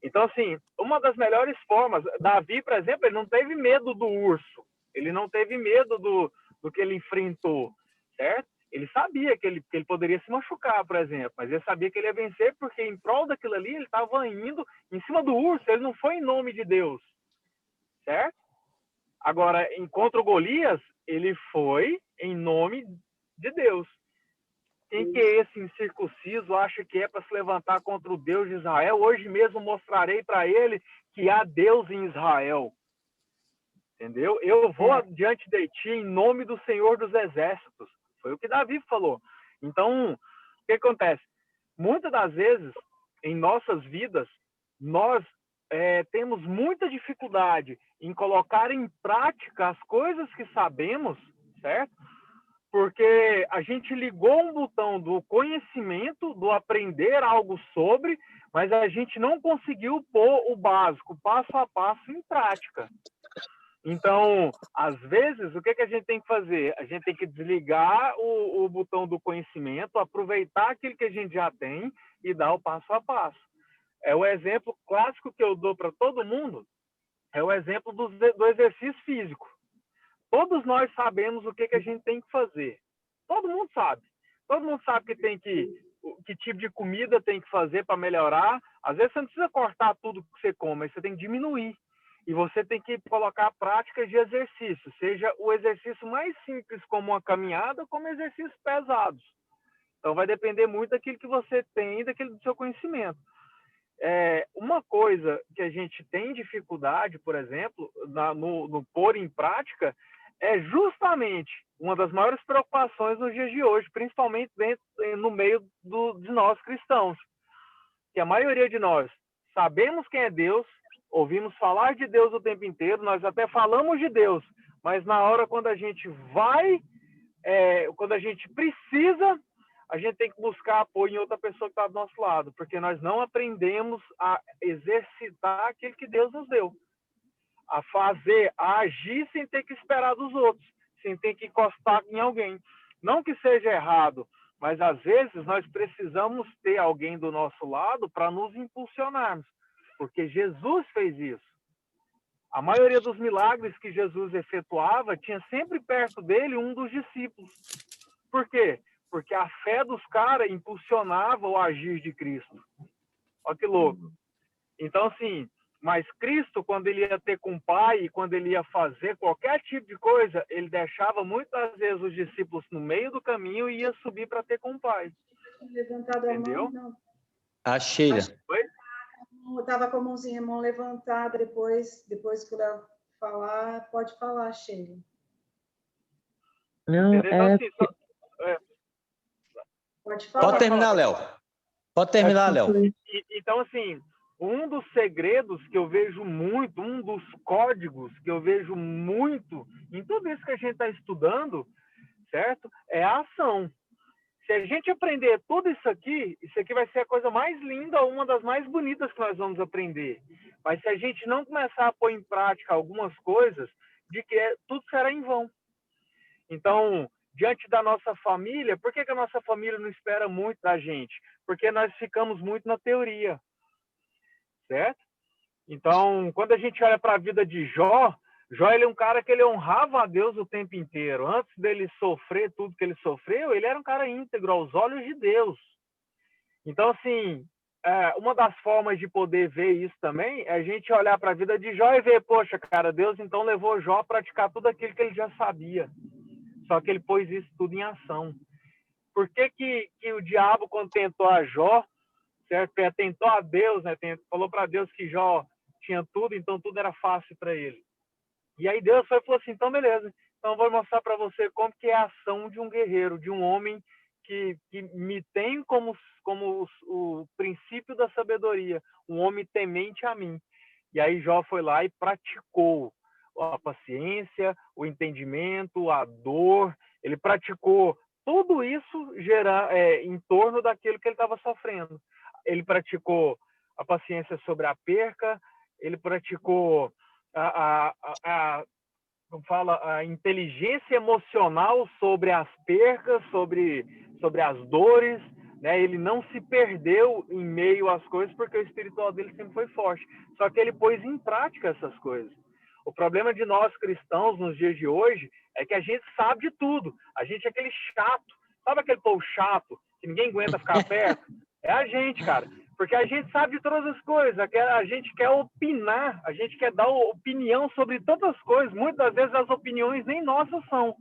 Então, assim, uma das melhores formas... Davi, por exemplo, ele não teve medo do urso. Ele não teve medo do que ele enfrentou, certo? Ele sabia que ele poderia se machucar, por exemplo, mas ele sabia que ele ia vencer porque em prol daquilo ali ele estava indo em cima do urso, ele não foi em nome de Deus, certo? Agora, contra o Golias, ele foi em nome de Deus. Quem que é esse incircunciso acha que é para se levantar contra o Deus de Israel? Hoje mesmo mostrarei para ele que há Deus em Israel. Entendeu? Eu vou diante de ti em nome do Senhor dos Exércitos. Foi o que Davi falou. Então, o que acontece? Muitas das vezes, em nossas vidas, nós temos muita dificuldade em colocar em prática as coisas que sabemos, certo? Porque a gente ligou um botão do conhecimento, do aprender algo sobre, mas a gente não conseguiu pôr o básico, passo a passo, em prática. Então, às vezes, o que a gente tem que fazer? A gente tem que desligar o botão do conhecimento, aproveitar aquilo que a gente já tem e dar o passo a passo. O exemplo clássico que eu dou para todo mundo é o exemplo do exercício físico. Todos nós sabemos o que a gente tem que fazer. Todo mundo sabe. Todo mundo sabe que tipo de comida tem que fazer para melhorar. Às vezes você não precisa cortar tudo que você come, mas você tem que diminuir. E você tem que colocar práticas de exercício, seja o exercício mais simples, como uma caminhada, como exercícios pesados. Então, vai depender muito daquilo que você tem e daquele do seu conhecimento. Uma coisa que a gente tem dificuldade, por exemplo, no pôr em prática, é justamente uma das maiores preocupações nos dias de hoje, principalmente no meio de nós cristãos. Que a maioria de nós sabemos quem é Deus, ouvimos falar de Deus o tempo inteiro, nós até falamos de Deus, mas na hora quando a gente quando a gente precisa, a gente tem que buscar apoio em outra pessoa que está do nosso lado, porque nós não aprendemos a exercitar aquilo que Deus nos deu. A fazer, a agir sem ter que esperar dos outros, sem ter que encostar em alguém. Não que seja errado, mas às vezes nós precisamos ter alguém do nosso lado para nos impulsionarmos, porque Jesus fez isso. A maioria dos milagres que Jesus efetuava tinha sempre perto dele um dos discípulos. Por quê? Porque a fé dos caras impulsionava o agir de Cristo. Olha que louco. Então, assim, Mas Cristo, quando ele ia ter com o Pai, quando ele ia fazer qualquer tipo de coisa, ele deixava muitas vezes os discípulos no meio do caminho e ia subir para ter com o Pai. Levantado a mão, não. A Sheila. Eu estava com a mão levantada, depois que o Léo falar, pode falar, Sheila. Não, Então, assim, pode falar. Pode terminar, Léo. Pode terminar, Léo. Então, assim, um dos segredos que eu vejo muito, um dos códigos que eu vejo muito em tudo isso que a gente está estudando, certo? É a ação. Se a gente aprender tudo isso aqui vai ser a coisa mais linda, uma das mais bonitas que nós vamos aprender. Mas se a gente não começar a pôr em prática algumas coisas, tudo será em vão. Então, diante da nossa família, por que a nossa família não espera muito da gente? Porque nós ficamos muito na teoria, certo? Então, quando a gente olha para a vida de Jó, ele é um cara que ele honrava a Deus o tempo inteiro. Antes dele sofrer tudo que ele sofreu, ele era um cara íntegro aos olhos de Deus. Então, assim, uma das formas de poder ver isso também é a gente olhar para a vida de Jó e ver, poxa, cara, Deus então levou Jó a praticar tudo aquilo que ele já sabia. Só que ele pôs isso tudo em ação. Por que o diabo, quando tentou a Jó, certo? Tentou a Deus, né? Falou para Deus que Jó tinha tudo, então tudo era fácil para ele. E aí Deus falou assim, então beleza, então eu vou mostrar para você como que é a ação de um guerreiro, de um homem que me tem como o princípio da sabedoria, um homem temente a mim. E aí Jó foi lá e praticou a paciência, o entendimento, a dor, ele praticou tudo isso em torno daquilo que ele estava sofrendo. Ele praticou a paciência sobre a perca, ele praticou a inteligência emocional sobre as percas, sobre as dores, né? Ele não se perdeu em meio às coisas porque o espiritual dele sempre foi forte. Só que ele pôs em prática essas coisas. O problema de nós cristãos nos dias de hoje é que a gente sabe de tudo. A gente é aquele chato. Sabe aquele povo chato que ninguém aguenta ficar perto? É a gente, cara. Porque a gente sabe de todas as coisas, a gente quer opinar, a gente quer dar opinião sobre tantas coisas. Muitas das vezes as opiniões nem nossas são,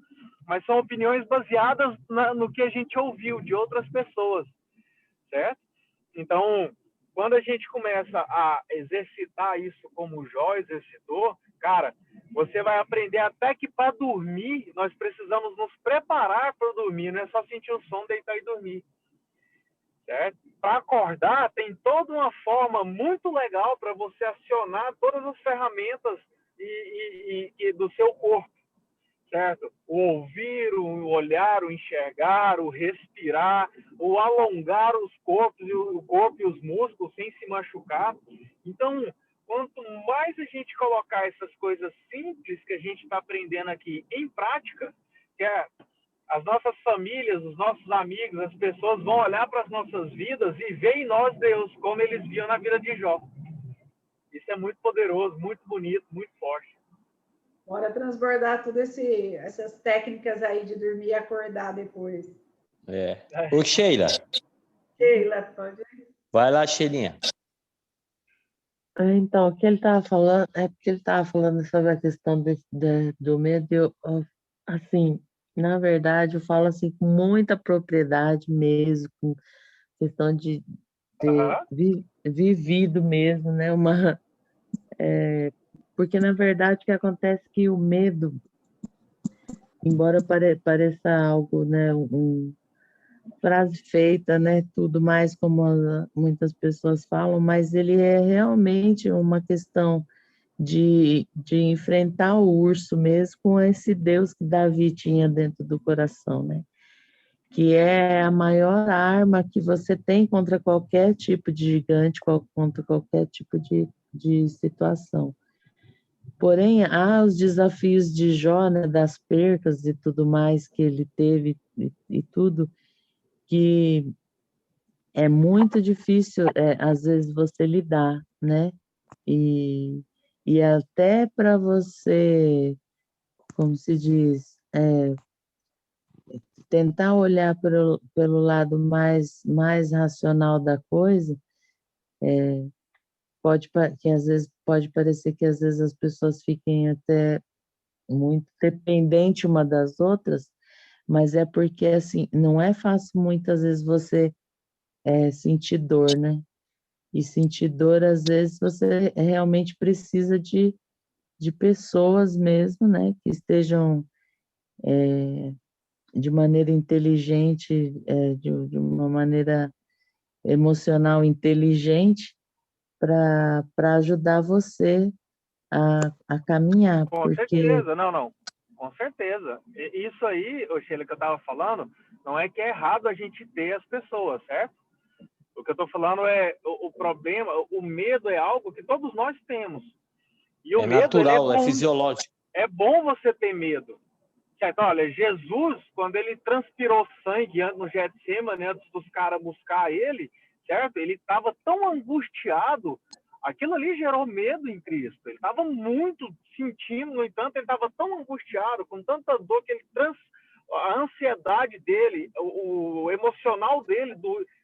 mas são opiniões baseadas no que a gente ouviu de outras pessoas, certo? Então, quando a gente começa a exercitar isso como o Jó exercitou, cara, você vai aprender até que para dormir, nós precisamos nos preparar para dormir, não é só sentir o som, deitar e dormir. Para acordar, tem toda uma forma muito legal para você acionar todas as ferramentas do seu corpo, certo? O ouvir, o olhar, o enxergar, o respirar, o alongar o corpo e os músculos sem se machucar. Então, quanto mais a gente colocar essas coisas simples que a gente está aprendendo aqui em prática, que é as nossas famílias, os nossos amigos, as pessoas vão olhar para as nossas vidas e ver em nós Deus, como eles viam na vida de Jó. Isso é muito poderoso, muito bonito, muito forte. Bora transbordar todas essas técnicas aí de dormir e acordar depois. Ô, Sheila. Sheila, pode ir. Vai lá, Sheilinha. Então, o que ele estava falando é porque ele estava falando sobre a questão do medo. Assim, na verdade, eu falo assim com muita propriedade mesmo, com questão de ter vivido mesmo, né? Porque, na verdade, o que acontece é que o medo, embora pareça algo, né? Frase feita, né? Tudo mais como muitas pessoas falam, mas ele é realmente uma questão de enfrentar o urso mesmo com esse Deus que Davi tinha dentro do coração, né? Que é a maior arma que você tem contra qualquer tipo de gigante, contra qualquer tipo de situação. Porém, há os desafios de Jó, né, das percas e tudo mais que ele teve e tudo, que é muito difícil, às vezes, você lidar, né? E até para você, como se diz, tentar olhar pelo lado mais racional da coisa, que às vezes pode parecer que às vezes as pessoas fiquem até muito dependentes uma das outras, mas é porque assim, não é fácil muitas vezes você sentir dor, né? E sentir dor, às vezes, você realmente precisa de pessoas mesmo, né? Que estejam de maneira inteligente, de uma maneira emocional inteligente, para ajudar você a caminhar, Com porque certeza, não. Com certeza. Isso aí, ô Sheila, que eu estava falando, não é que é errado a gente ter as pessoas, certo? O que eu estou falando é o problema, o medo é algo que todos nós temos. E o É medo, ele natural, é fisiológico. é bom você ter medo. Certo? Olha, Jesus, quando ele transpirou sangue no Getsemane, antes dos caras buscar ele, certo? Ele estava tão angustiado, aquilo ali gerou medo em Cristo. Ele estava muito sentindo, no entanto, ele estava tão angustiado, com tanta dor, que a ansiedade dele, o emocional dele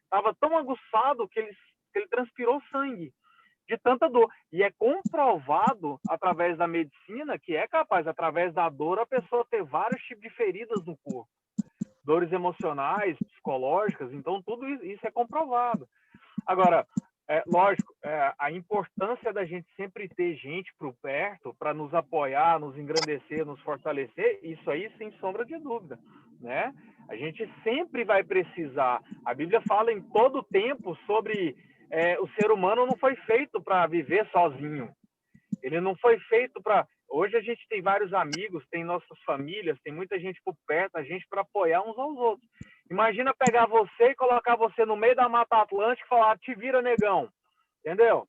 estava tão aguçado que ele transpirou sangue de tanta dor. E é comprovado através da medicina que é capaz, através da dor, a pessoa ter vários tipos de feridas no corpo. Dores emocionais, psicológicas, então tudo isso é comprovado. Agora, lógico, a importância da gente sempre ter gente por perto para nos apoiar, nos engrandecer, nos fortalecer, isso aí sem sombra de dúvida, né? A gente sempre vai precisar. A Bíblia fala em todo tempo sobre o ser humano não foi feito para viver sozinho. Ele não foi feito para... Hoje a gente tem vários amigos, tem nossas famílias, tem muita gente por perto, a gente para apoiar uns aos outros. Imagina pegar você e colocar você no meio da Mata Atlântica e falar, te vira, negão. Entendeu?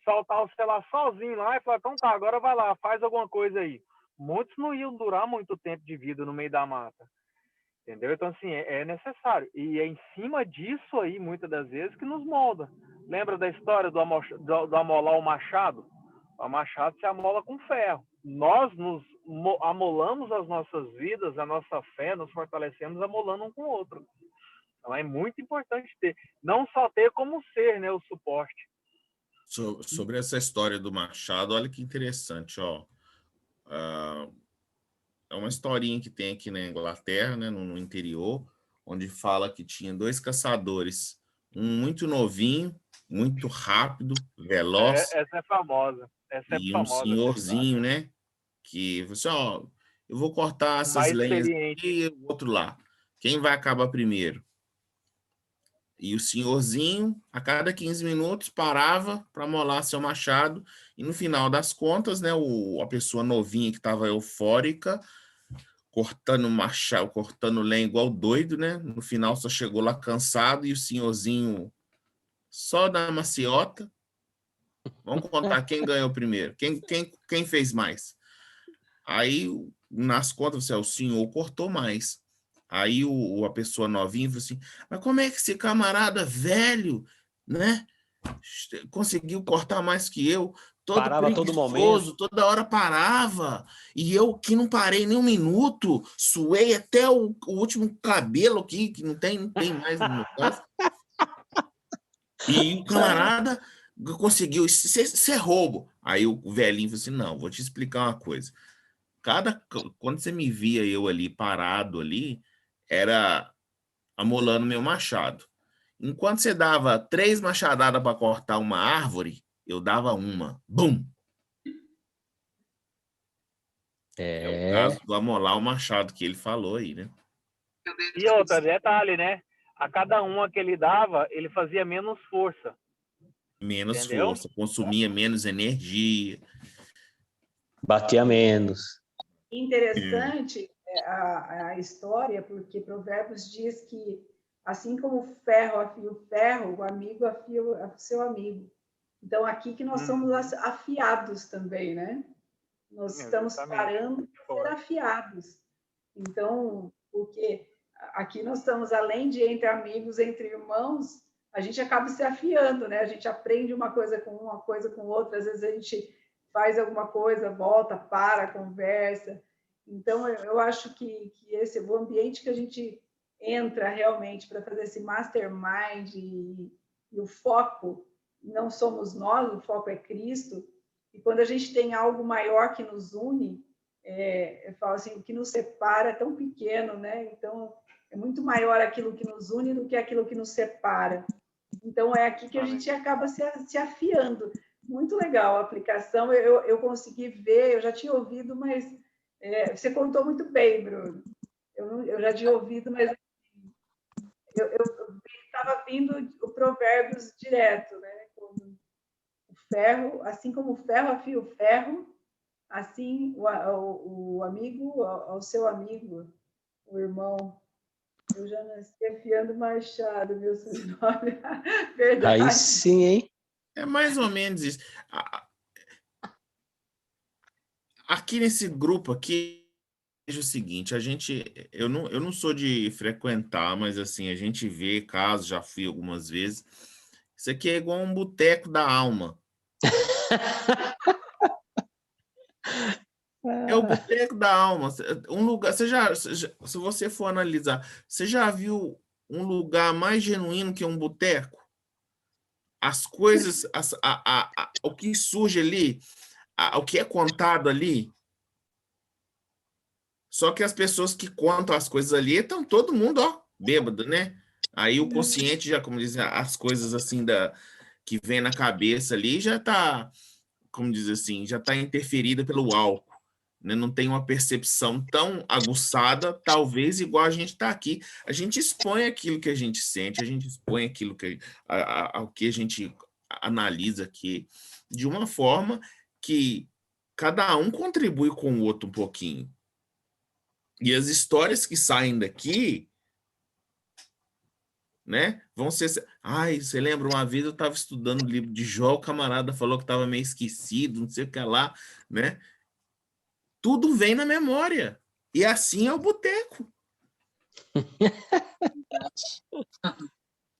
Soltar você lá sozinho lá e falar, então tá, agora vai lá, faz alguma coisa aí. Muitos não iam durar muito tempo de vida no meio da mata. Entendeu? Então, assim, é necessário. E é em cima disso aí, muitas das vezes, que nos molda. Lembra da história do amolar o machado? O machado se amola com ferro. Nós nos amolamos as nossas vidas, a nossa fé, nos fortalecemos amolando um com o outro. Então, é muito importante ter. Não só ter como ser, né, o suporte. Sobre essa história do machado, olha que interessante, ó. É uma historinha que tem aqui na Inglaterra, né, no interior, onde fala que tinha 2 caçadores, um muito novinho, muito rápido, veloz, Essa é famosa. e um senhorzinho, né, que você, ó, eu vou cortar essas mais lenhas experiente. aqui e o outro lá. Quem vai acabar primeiro? E o senhorzinho, a cada 15 minutos, parava para molar seu machado, e no final das contas, né, a pessoa novinha que estava eufórica, cortando machado, cortando lenha igual doido, né? No final só chegou lá cansado e o senhorzinho só na maciota. Vamos contar quem ganhou primeiro, quem fez mais. Aí, nas contas, o senhor cortou mais. Aí a pessoa novinha falou assim, mas como é que esse camarada velho, né, conseguiu cortar mais que eu? Todo Parava a todo preguiçoso, momento. toda hora parava. E eu que não parei nem um minuto, suei até o último cabelo aqui, que não tem mais no meu caso. E o camarada conseguiu, isso é roubo. Aí o velhinho falou assim, não, vou te explicar uma coisa. Quando você me via eu ali parado ali, era amolando meu machado. Enquanto você dava 3 machadadas para cortar uma árvore, eu dava uma. Bum! É o caso do amolar o machado que ele falou aí, né? E outra, detalhe, né? A cada uma que ele dava, ele fazia menos força. Menos Entendeu? força, consumia menos energia. Batia menos. Interessante a história, porque Provérbios diz que, assim como o ferro afia o ferro, o amigo afia o seu amigo. Então, aqui que nós somos afiados também, né? Nós estamos parando para ser afiados. Então, porque aqui nós estamos, além de entre amigos, entre irmãos, a gente acaba se afiando, né? A gente aprende uma coisa com outra, às vezes a gente faz alguma coisa, volta, para, conversa. Então, eu acho que esse é o ambiente que a gente entra realmente para fazer esse mastermind e o foco não somos nós, o foco é Cristo. E quando a gente tem algo maior que nos une, eu falo assim, o que nos separa é tão pequeno, né? Então, é muito maior aquilo que nos une do que aquilo que nos separa. Então, é aqui que a gente acaba se afiando. Muito legal a aplicação, eu consegui ver, eu já tinha ouvido, mas você contou muito bem, Bruno. Eu já tinha ouvido, mas eu estava vindo o Provérbios direto, né? O ferro, assim como o ferro afia o ferro, assim o amigo ao seu amigo, o irmão. Eu já nasci afiando machado, meu sobrenome. Verdade. Aí sim, hein? É mais ou menos isso. Aqui nesse grupo aqui, vejo o seguinte, eu não sou de frequentar, mas assim, a gente vê casos, já fui algumas vezes. Isso aqui é igual um boteco da alma. É o boteco da alma. Um lugar, se você for analisar, você já viu um lugar mais genuíno que um boteco? As coisas, o que surge ali, o que é contado ali. Só que as pessoas que contam as coisas ali estão todo mundo, ó, bêbado, né? Aí o consciente já, como dizem, as coisas assim que vem na cabeça ali já está, como diz assim, já está interferida pelo álcool, né? Não tem uma percepção tão aguçada, talvez igual a gente está aqui. A gente expõe aquilo que a gente sente, a gente expõe aquilo que ao que a gente analisa aqui, de uma forma que cada um contribui com o outro um pouquinho. E as histórias que saem daqui, né, vão ser... Ai, você lembra, uma vez eu estava estudando o livro de Jó, o camarada falou que estava meio esquecido, não sei o que lá, né? Tudo vem na memória. E assim é o boteco.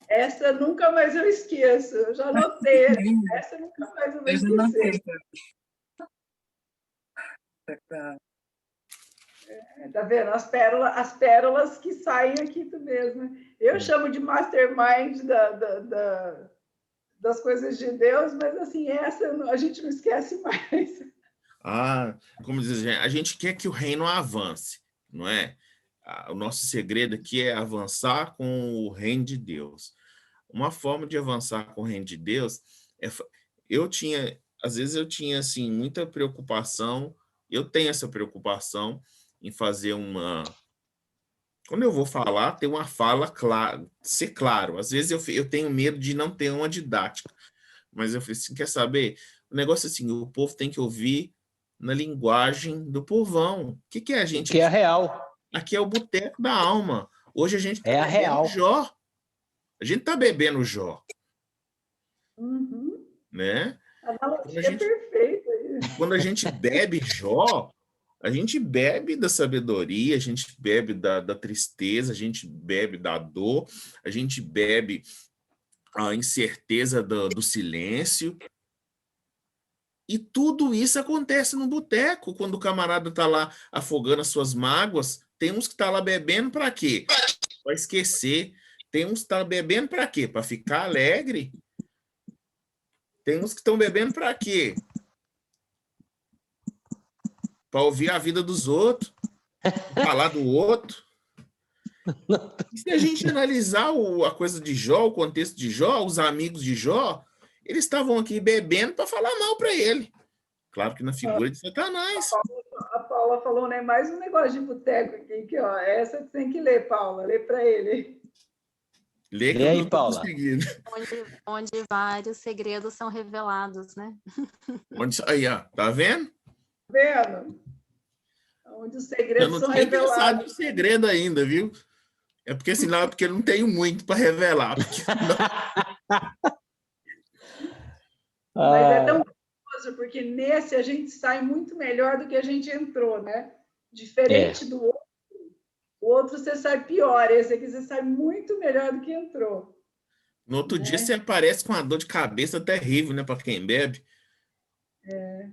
Essa nunca mais eu esqueço. Eu já anotei. Essa nunca mais eu vou esquecer. Tá vendo? As pérolas que saem aqui tu mesmo. Eu chamo de mastermind das coisas de Deus, mas assim, essa a gente não esquece mais. Como dizer, a gente quer que o reino avance, não é? O nosso segredo aqui é avançar com o reino de Deus. Uma forma de avançar com o reino de Deus às vezes eu tinha assim muita preocupação, eu tenho essa preocupação em fazer quando eu vou falar, ter uma fala clara, ser claro. Às vezes eu tenho medo de não ter uma didática, mas eu falei assim, quer saber? O negócio é assim, o povo tem que ouvir na linguagem do povão. O que é a gente? Que é a real. Aqui é o boteco da alma. Hoje a gente está bebendo real. Jó. A gente está bebendo Jó. Uhum. Né? A analogia é perfeita. Quando a gente bebe Jó, a gente bebe da sabedoria, a gente bebe da tristeza, a gente bebe da dor, a gente bebe a incerteza do silêncio. E tudo isso acontece no boteco, quando o camarada está lá afogando as suas mágoas. Tem uns que estão lá bebendo para quê? Para esquecer. Tem uns que estão bebendo para quê? Para ficar alegre. Tem uns que estão bebendo para quê? Para ouvir a vida dos outros, falar do outro. E se a gente analisar a coisa de Jó, o contexto de Jó, os amigos de Jó, eles estavam aqui bebendo para falar mal para ele. Claro que na figura de Satanás. A Paula falou, né? Mais um negócio de boteco aqui, que, ó, essa você tem que ler, Paula. Lê para ele. Lê que e eu aí, não tô Paula? conseguindo. Onde vários segredos são revelados, né? Aí, ó, tá vendo? Vendo? Onde os segredos são revelados. Eu não tinha pensado no segredo ainda, viu? É porque senão é porque eu não tenho muito para revelar. Mas é tão gostoso, porque nesse a gente sai muito melhor do que a gente entrou, né? Diferente do outro. O outro você sai pior, esse aqui você sai muito melhor do que entrou. No outro dia você aparece com uma dor de cabeça terrível, né? Para quem bebe.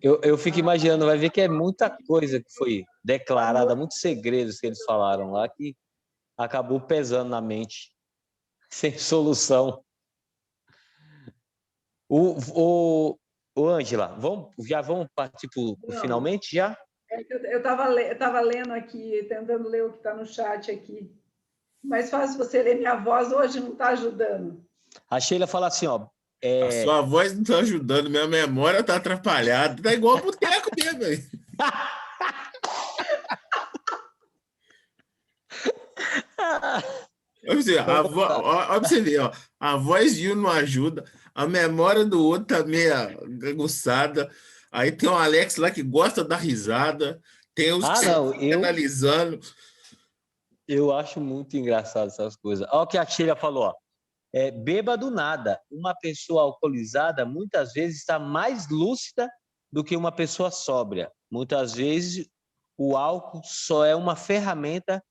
Eu fico imaginando, vai ver que é muita coisa que foi declarada, muitos segredos que eles falaram lá que acabou pesando na mente, sem solução. O Ângela, já vamos partir para o finalmente já? Eu estava lendo aqui, tentando ler o que está no chat aqui. Mais fácil você ler, minha voz hoje não está ajudando. A Sheila fala assim, ó. A sua voz não está ajudando, minha memória está atrapalhada. Tá igual boteco mesmo, velho. Olha pra você ver, ó, a voz de um não ajuda, a memória do outro tá meio aguçada. Aí tem o Alex lá que gosta da risada, tem os que analisando. Eu acho muito engraçado essas coisas. Olha o que a Sheila falou, ó. Bêbado nada. Uma pessoa alcoolizada muitas vezes está mais lúcida do que uma pessoa sóbria. Muitas vezes o álcool só é uma ferramenta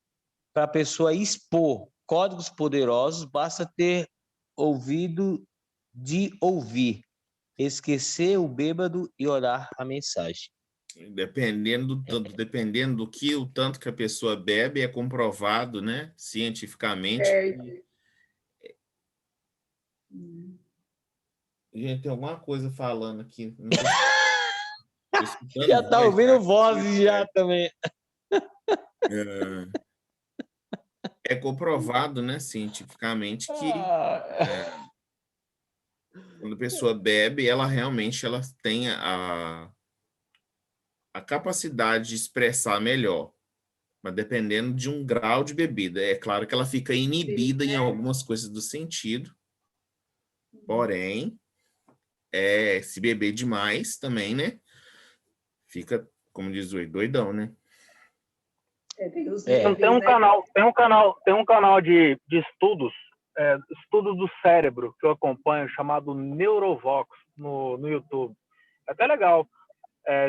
para a pessoa expor códigos poderosos, basta ter ouvido de ouvir, esquecer o bêbado e olhar a mensagem. Dependendo do que, o tanto que a pessoa bebe, é comprovado, né, cientificamente. Gente, tem alguma coisa falando aqui. Já está ouvindo vozes já também. É comprovado, né, cientificamente, que quando a pessoa bebe, ela realmente tem a capacidade de expressar melhor, mas dependendo de um grau de bebida. É claro que ela fica inibida em algumas coisas do sentido, porém, se beber demais também, né, fica, como diz o doidão, né? Tem um canal de estudos, estudos do cérebro que eu acompanho, chamado Neurovox, no YouTube. É até legal.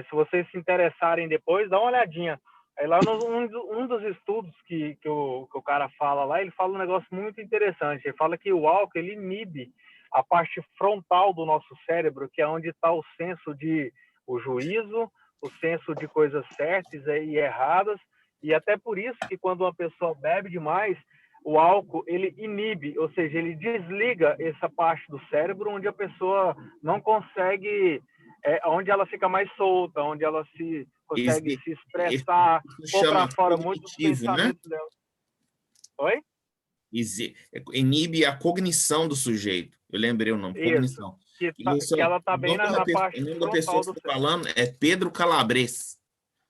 Se vocês se interessarem depois, dá uma olhadinha. Lá um dos estudos que o cara fala lá, ele fala um negócio muito interessante. Ele fala que o álcool ele inibe a parte frontal do nosso cérebro, que é onde está o senso de o juízo, o senso de coisas certas e erradas. E até por isso que quando uma pessoa bebe demais, o álcool ele inibe, ou seja, ele desliga essa parte do cérebro onde a pessoa não consegue, onde ela fica mais solta, onde ela consegue se expressar, pôr para fora muitos pensamentos dela. Oi? Inibe a cognição do sujeito. Eu lembrei o nome, cognição. Que ela está bem na parte frontal. O nome da pessoa que está falando é Pedro Calabres.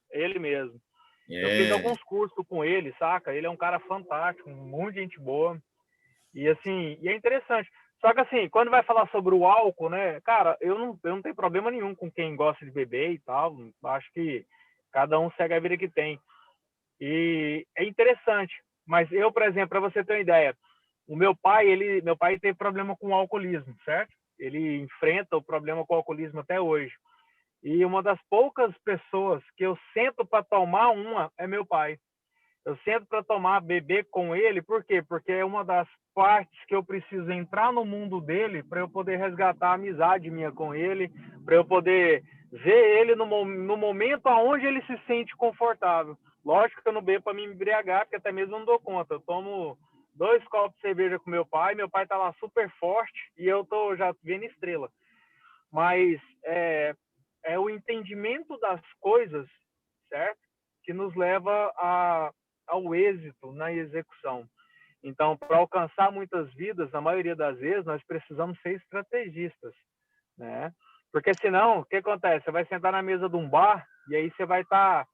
Ele mesmo. Eu fiz alguns cursos com ele, saca? Ele é um cara fantástico, muito gente boa. E assim, é interessante. Só que assim, quando vai falar sobre o álcool, né, cara, eu não tenho problema nenhum com quem gosta de beber e tal. Acho que cada um segue a vida que tem. E é interessante. Mas eu, por exemplo, para você ter uma ideia, meu pai teve problema com o alcoolismo, certo? Ele enfrenta o problema com o alcoolismo até hoje. E uma das poucas pessoas que eu sento para tomar é meu pai. Eu sento para beber com ele, por quê? Porque é uma das partes que eu preciso entrar no mundo dele para eu poder resgatar a amizade minha com ele, para eu poder ver ele no momento onde ele se sente confortável. Lógico que eu não bebo para me embriagar, porque até mesmo eu não dou conta. Eu tomo 2 copos de cerveja com meu pai tá lá super forte e eu tô já vendo estrela. Mas é o entendimento das coisas, certo? Que nos leva ao êxito na execução. Então, para alcançar muitas vidas, na maioria das vezes, nós precisamos ser estrategistas, né? Porque senão, o que acontece? Você vai sentar na mesa de um bar e aí você vai estar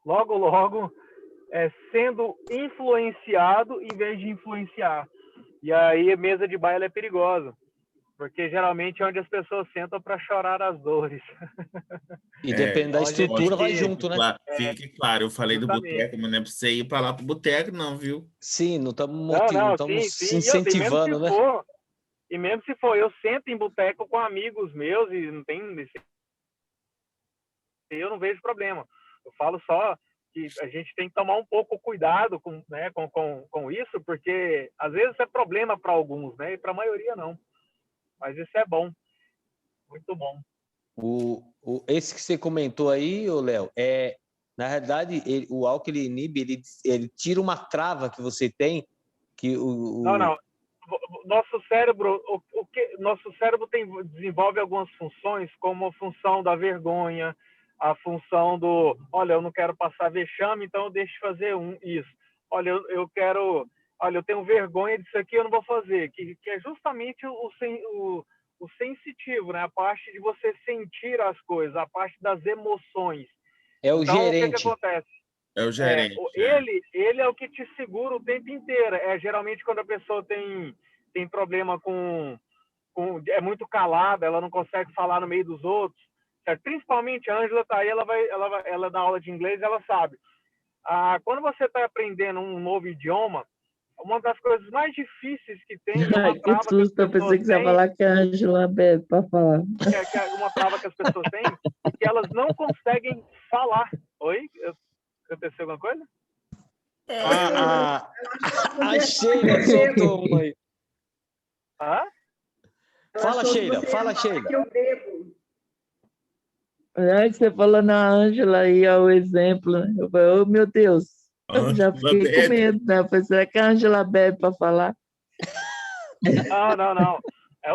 logo sendo influenciado em vez de influenciar. E aí a mesa de bar ela é perigosa. Porque geralmente é onde as pessoas sentam para chorar as dores. E depende da estrutura, vai junto, né? Fique claro, eu falei do boteco, mas não é para você ir para lá para o boteco, não, viu? Sim, não estamos se incentivando, né? E mesmo se for, eu sento em boteco com amigos meus e não tem. Eu não vejo problema. Eu falo só que a gente tem que tomar um pouco cuidado com isso, porque às vezes é problema para alguns, né? E para a maioria não. Mas isso é bom, muito bom. Esse que você comentou aí, Léo, na realidade, o álcool ele inibe, ele tira uma trava que você tem. Não. nosso cérebro, nosso cérebro desenvolve algumas funções, como a função da vergonha, a função do, olha, eu não quero passar vexame, então eu deixo de fazer isso. Olha, eu tenho vergonha disso aqui, eu não vou fazer. Que é justamente o sensitivo, né? A parte de você sentir as coisas, a parte das emoções. É o então, gerente. O que acontece? É o gerente. Ele é o que te segura o tempo inteiro. Geralmente quando a pessoa tem problema é muito calada, ela não consegue falar no meio dos outros, certo? Principalmente a Ângela tá aí, ela dá aula de inglês, ela sabe. Quando você está aprendendo um novo idioma, uma das coisas mais difíceis que tem é uma trava que susto, eu pensei que você ia falar que a Ângela bebe para falar. Que é uma trava que as pessoas têm, e que elas não conseguem falar. Oi? Aconteceu alguma coisa? A Sheila soltou uma aí. Fala, Sheila. Fala, Sheila. Que eu bebo. Você falou na Ângela aí, ó, o exemplo. Eu falei, oh, meu Deus, eu já fiquei com medo, né? Eu falei, será que a Ângela bebe para falar? Não.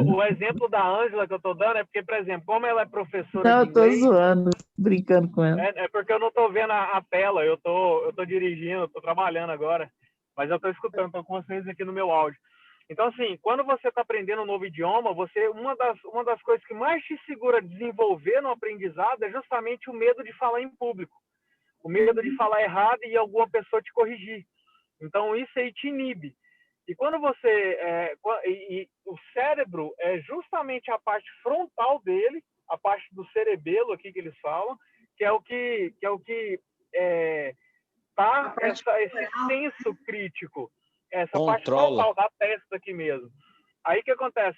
O exemplo da Ângela que eu estou dando é porque, por exemplo, como ela é professora não, de inglês... eu estou zoando, brincando com ela. É porque eu não estou vendo a tela, eu tô dirigindo, estou trabalhando agora, mas eu estou escutando, estou com vocês aqui no meu áudio. Então, assim, quando você está aprendendo um novo idioma, uma das coisas que mais te segura a desenvolver no aprendizado é justamente o medo de falar em público. O medo de falar errado e alguma pessoa te corrigir. Então, isso aí te inibe. E quando o cérebro é justamente a parte frontal dele, a parte do cerebelo aqui que eles falam, que é o que esse senso crítico, essa parte frontal da testa aqui mesmo. Aí o que acontece?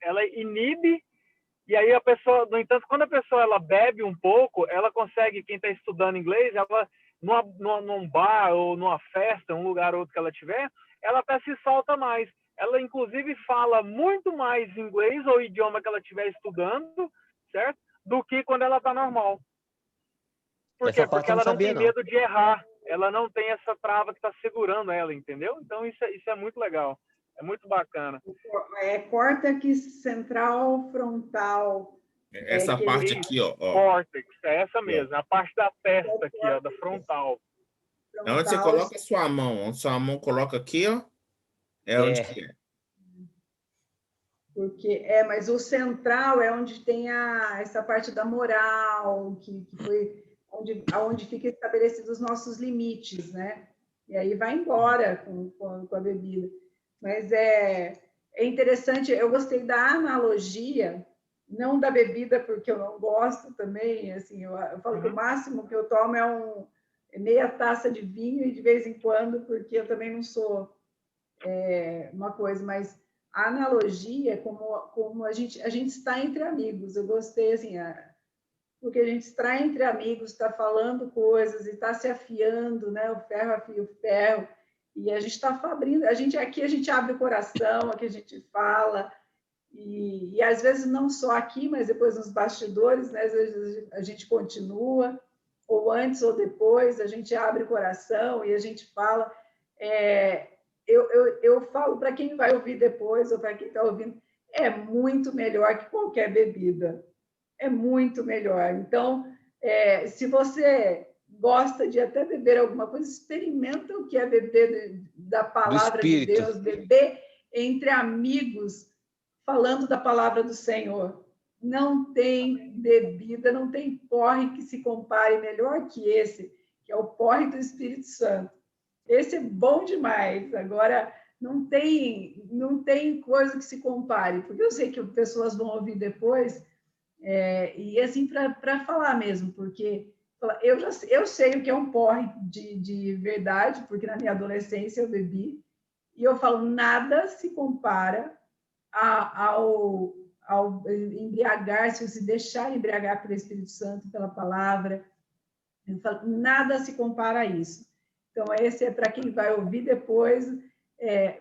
Ela inibe, e aí a pessoa, no entanto, quando a pessoa ela bebe um pouco, ela consegue, quem está estudando inglês, ela num bar ou numa festa, um lugar ou outro que ela tiver, ela até se solta mais. Ela, inclusive, fala muito mais inglês ou idioma que ela estiver estudando, certo? Do que quando ela está normal. Por quê? Porque ela não tem medo de errar. Ela não tem essa trava que está segurando ela, entendeu? Então, isso é muito legal. É muito bacana. É córtex central frontal. Essa parte aqui, ó. Córtex, é essa mesmo. A parte da testa aqui, ó, da frontal. É onde você coloca a sua mão. Onde sua mão coloca aqui, ó. É onde que é. Mas o central é onde tem essa parte da moral, que foi onde fica estabelecidos os nossos limites, né? E aí vai embora com a bebida. Mas é interessante, eu gostei da analogia, não da bebida, porque eu não gosto também, assim, eu falo que o máximo que eu tomo é meia taça de vinho, e de vez em quando, porque eu também não sou uma coisa, mas a analogia é como a gente está entre amigos. Eu gostei, assim, porque a gente está entre amigos, está falando coisas e está se afiando, né? O ferro afia o ferro, e a gente está abrindo. Aqui a gente abre o coração, aqui a gente fala, e às vezes não só aqui, mas depois nos bastidores, né? Às vezes a gente continua, ou antes ou depois, a gente abre o coração e a gente fala. Eu falo para quem vai ouvir depois, ou para quem está ouvindo, é muito melhor que qualquer bebida. É muito melhor. Então, se você gosta de até beber alguma coisa, experimenta o que é beber da palavra de Deus, beber entre amigos, falando da palavra do Senhor. Não tem bebida, não tem porre que se compare melhor que esse, que é o porre do Espírito Santo. Esse é bom demais. Agora, não tem coisa que se compare, porque eu sei que pessoas vão ouvir depois, e assim, para falar mesmo, porque eu sei o que é um porre de verdade, porque na minha adolescência eu bebi, e eu falo, nada se compara ao embriagar-se, se deixar embriagar pelo Espírito Santo, pela palavra. Eu falo, nada se compara a isso. Então, esse é para quem vai ouvir depois,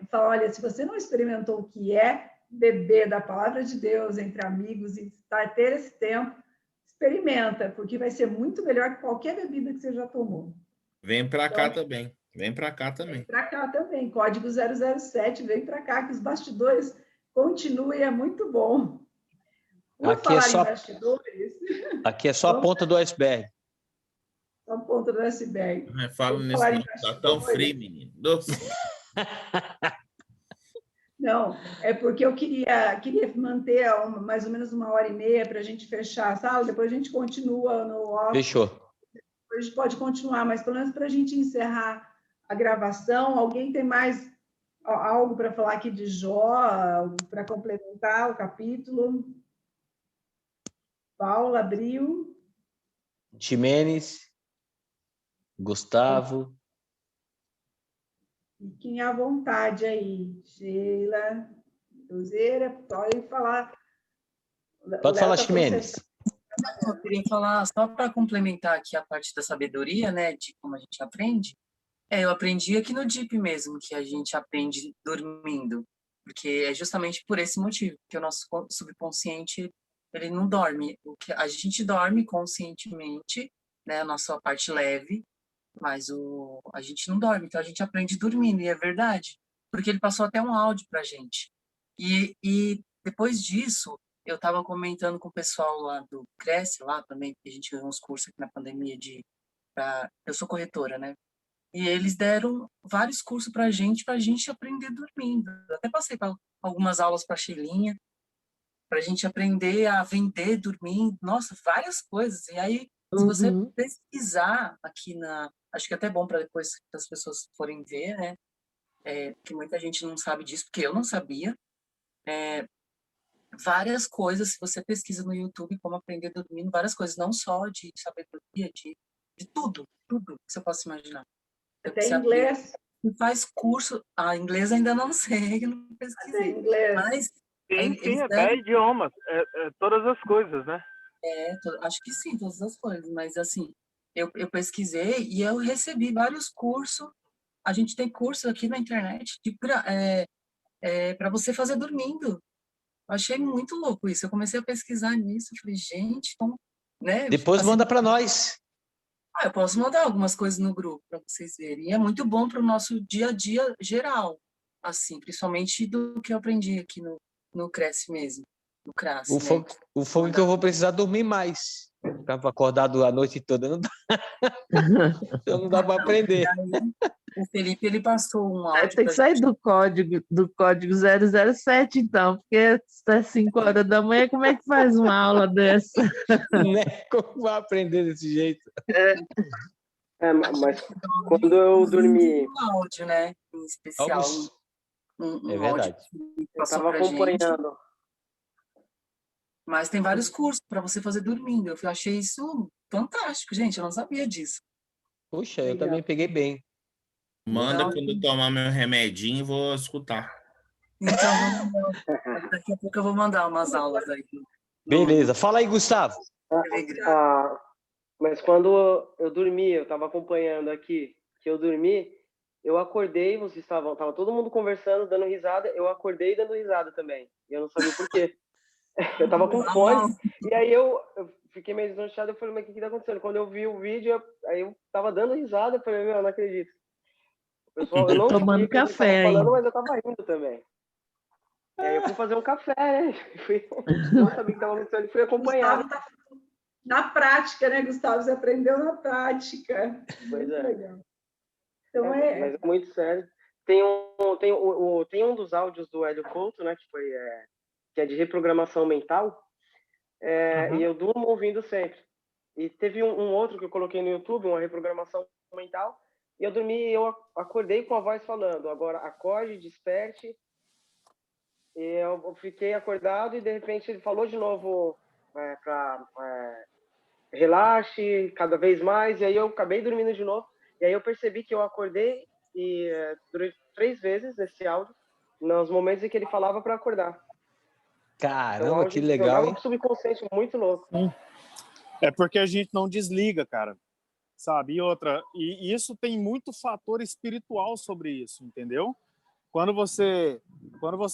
falar, olha, se você não experimentou o que é beber da palavra de Deus entre amigos e ter esse tempo, experimenta, porque vai ser muito melhor que qualquer bebida que você já tomou. Vem para cá também. Vem para cá também. Vem para cá também. Código 007, vem para cá, que os bastidores continuem, é muito bom. Por Aqui é falar só, em bastidores... aqui é só a ponta do iceberg. Só a ponta do iceberg. Fala nisso, falar em não. Tá tão frio, menino. Doce. Não, é porque eu queria manter mais ou menos 1h30 para a gente fechar a sala, depois a gente continua no off. Fechou. Depois a gente pode continuar, mas pelo menos para a gente encerrar a gravação, alguém tem mais algo para falar aqui de Jó, para complementar o capítulo? Paula, Abril. Ximenes, Gustavo. Fiquem à vontade aí. Sheila, Luzeira, podem falar. Pode falar, Ximenes. Eu queria falar, só para complementar aqui a parte da sabedoria, né, de como a gente aprende. Eu aprendi aqui no DIP mesmo, que a gente aprende dormindo. Porque é justamente por esse motivo, que o nosso subconsciente, ele não dorme. A gente dorme conscientemente, né, a nossa parte leve, mas a gente não dorme, então a gente aprende dormindo, e é verdade. Porque ele passou até um áudio para a gente. E depois disso, eu estava comentando com o pessoal lá do Cresce, lá também, que a gente ganhou uns cursos aqui na pandemia eu sou corretora, né? E eles deram vários cursos para a gente aprender dormindo. Eu até passei para algumas aulas para a Sheilinha, para a gente aprender a vender dormindo. Nossa, várias coisas. E aí, se você pesquisar aqui acho que é até bom para depois que as pessoas forem ver, né? Que muita gente não sabe disso, porque eu não sabia. Várias coisas, se você pesquisa no YouTube como aprender dormindo, várias coisas, não só de sabedoria, de tudo que você possa imaginar. Até inglês. Faz curso. Inglês ainda não sei, não pesquisei. Até inglês. Mas sim, até idiomas, todas as coisas, né? Acho que sim, todas as coisas. Mas assim, eu pesquisei e eu recebi vários cursos. A gente tem curso aqui na internet para você fazer dormindo. Eu achei muito louco isso. Eu comecei a pesquisar nisso. Eu falei, gente, como, né? Depois assim, manda para nós. eu posso mandar algumas coisas no grupo para vocês verem. E é muito bom para o nosso dia a dia geral, assim, principalmente do que eu aprendi aqui no Cresce mesmo, no CRAS. O fogo que eu vou precisar dormir mais. Ficava acordado a noite toda, não dá, não dá para aprender. O Felipe, ele passou um áudio. Tem que sair do código 007, então, porque se é 5 horas da manhã, como é que faz uma aula dessa? Né? Como vai aprender desse jeito? Mas quando eu dormi... Um áudio, né? Em especial. É verdade. Eu estava acompanhando. Mas tem vários cursos para você fazer dormindo. Eu achei isso fantástico, gente. Eu não sabia disso. Puxa, eu também peguei bem. Manda quando eu tomar meu remedinho, vou escutar. Então, daqui a pouco eu vou mandar umas aulas aí. Beleza. Fala aí, Gustavo. Mas quando eu dormi, eu estava acompanhando aqui, que eu dormi, eu acordei, tava todo mundo conversando, dando risada, eu acordei dando risada também. E eu não sabia por quê. Eu estava com fome, e aí eu fiquei meio desnorteado, eu falei, mas o que está acontecendo? Quando eu vi o vídeo, aí eu estava dando risada, eu falei, meu, eu não acredito. Pessoal, eu não tomando café aí. Mas eu estava rindo também. E aí eu fui fazer um café, né? Não sabia o que estava acontecendo, e fui acompanhar. Gustavo tá na prática, né, Gustavo? Você aprendeu na prática. Pois é. Legal. Então, mas é muito sério. Tem um dos áudios do Hélio Couto, né, que é de reprogramação mental, e eu durmo ouvindo sempre. E teve um outro que eu coloquei no YouTube, uma reprogramação mental, e eu dormi e eu acordei com a voz falando, agora acorde, desperte. E eu fiquei acordado e de repente ele falou de novo relaxe cada vez mais, e aí eu acabei dormindo de novo, e aí eu percebi que eu acordei e durante 3 vezes nesse áudio, nos momentos em que ele falava para acordar. Caramba, então, que legal, hein? Um subconsciente muito louco. É porque a gente não desliga, cara, sabe? E isso tem muito fator espiritual sobre isso, entendeu? Quando você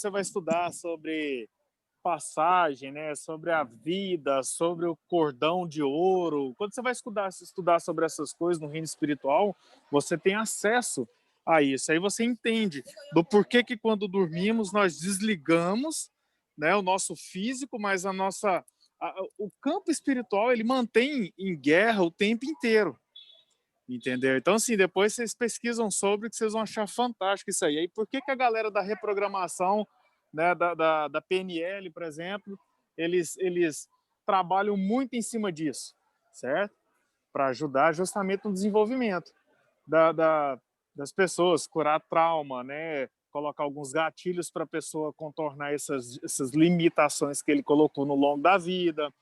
vai estudar sobre passagem, né, sobre a vida, sobre o cordão de ouro, quando você vai estudar sobre essas coisas no reino espiritual, você tem acesso a isso. Aí você entende do porquê que quando dormimos nós desligamos, né, o nosso físico, mas o campo espiritual ele mantém em guerra o tempo inteiro. Entendeu? Então, assim, depois vocês pesquisam sobre que vocês vão achar fantástico isso aí. E por que a galera da reprogramação, né, da PNL, por exemplo, eles trabalham muito em cima disso, certo? Para ajudar justamente no desenvolvimento das pessoas, curar trauma, né? Colocar alguns gatilhos para a pessoa contornar essas limitações que ele colocou no longo da vida.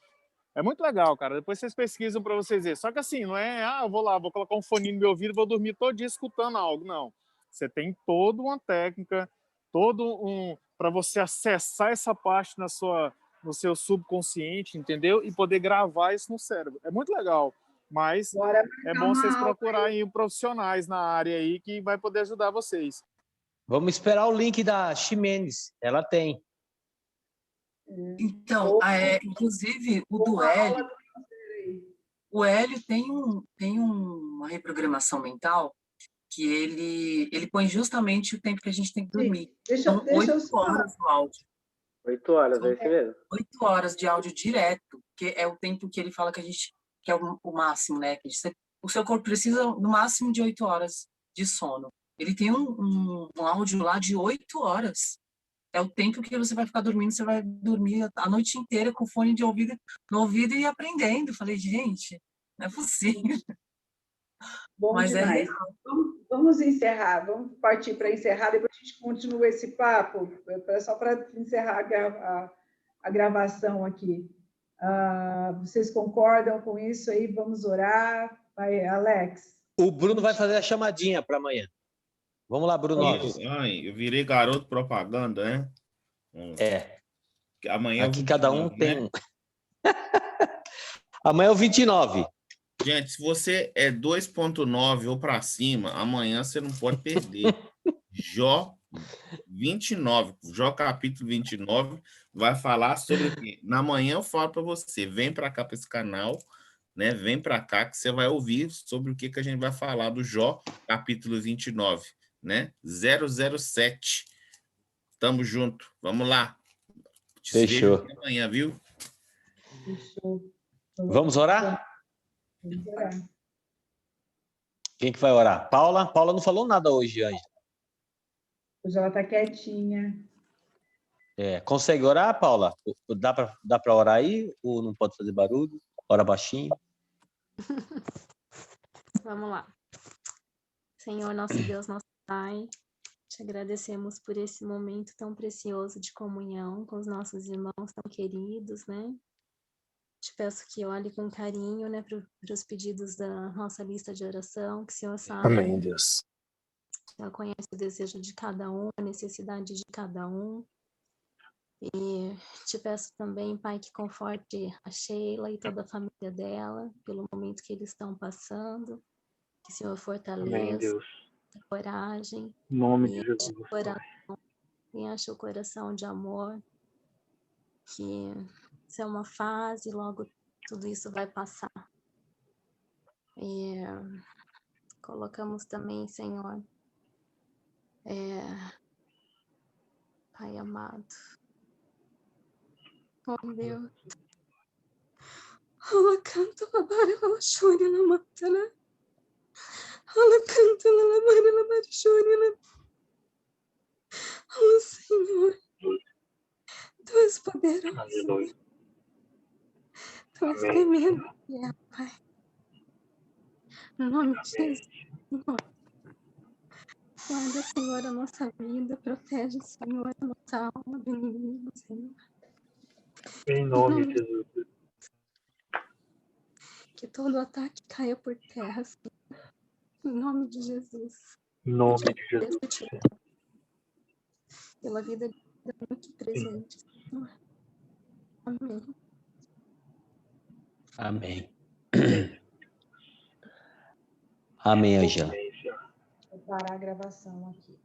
É muito legal, cara. Depois vocês pesquisam para vocês verem. Só que assim, não é, eu vou lá, vou colocar um fone no meu ouvido e vou dormir todo dia escutando algo. Não. Você tem toda uma técnica, para você acessar essa parte no seu subconsciente, entendeu? E poder gravar isso no cérebro. É muito legal. Mas é bom vocês procurarem profissionais na área aí que vai poder ajudar vocês. Vamos esperar o link da Ximenes. Ela tem. Então, inclusive, o Hélio tem uma reprogramação mental que ele põe justamente o tempo que a gente tem que dormir. São 8 horas no áudio. 8 horas, é isso mesmo. 8 horas de áudio direto, que é o tempo que ele fala que é o máximo, né? O seu corpo precisa, no máximo, de 8 horas de sono. Ele tem um áudio lá de 8 horas. É o tempo que você vai ficar dormindo, você vai dormir a noite inteira com o fone de ouvido no ouvido e aprendendo. Falei, gente, não é possível. Bom Mas demais. Vamos encerrar, vamos partir para encerrar, depois a gente continua esse papo, só para encerrar a gravação aqui. Vocês concordam com isso aí? Vamos orar. Vai, Alex. O Bruno vai fazer a chamadinha para amanhã. Vamos lá, Bruno. Eu virei garoto propaganda, né? Amanhã aqui cada um tem... Né? Amanhã é o 29. Gente, se você é 2.9 ou para cima, amanhã você não pode perder. Jó 29, Jó capítulo 29, vai falar sobre o quê? Na manhã eu falo para você, vem para cá para esse canal, né? Vem para cá que você vai ouvir sobre o que a gente vai falar do Jó capítulo 29. Né? 007. Tamo junto. Vamos lá. Fechou. Amanhã, viu? Fechou. Vamos orar? Vamos orar. Quem que vai orar? Paula? Paula não falou nada hoje, Ângela. Hoje ela tá quietinha. Consegue orar, Paula? Dá para orar aí? Ou não pode fazer barulho? Ora baixinho. Vamos lá. Senhor, nosso Deus, nosso Pai, te agradecemos por esse momento tão precioso de comunhão com os nossos irmãos tão queridos, né? Te peço que olhe com carinho, né, para os pedidos da nossa lista de oração, que o Senhor sabe. Amém, Deus. O Senhor conhece o desejo de cada um, a necessidade de cada um. E te peço também, Pai, que conforte a Sheila e toda a família dela pelo momento que eles estão passando. Que o Senhor fortaleça. Amém, Deus. Coragem, em nome de Jesus, enche o coração de amor, que isso é uma fase, logo tudo isso vai passar. E colocamos também, Senhor, Pai amado, oh Deus, ela canta agora, ela chora, ela mata, né? Ela canta, ela mara, ela chora, ela... Oh, Senhor, Tu és poderoso, Tu és tremendo, Pai. Em nome de Jesus, Senhor. Guarda, Senhor, a nossa vida, protege, Senhor, a nossa alma do inimigo, Senhor. Em nome de Jesus. Que todo ataque caia por terra, Senhor. Em nome de Jesus. Em nome de Jesus. Pela vida de cada um aqui presente, Senhor. Amém. Amém. Amém, Ângela. Vou parar a gravação aqui.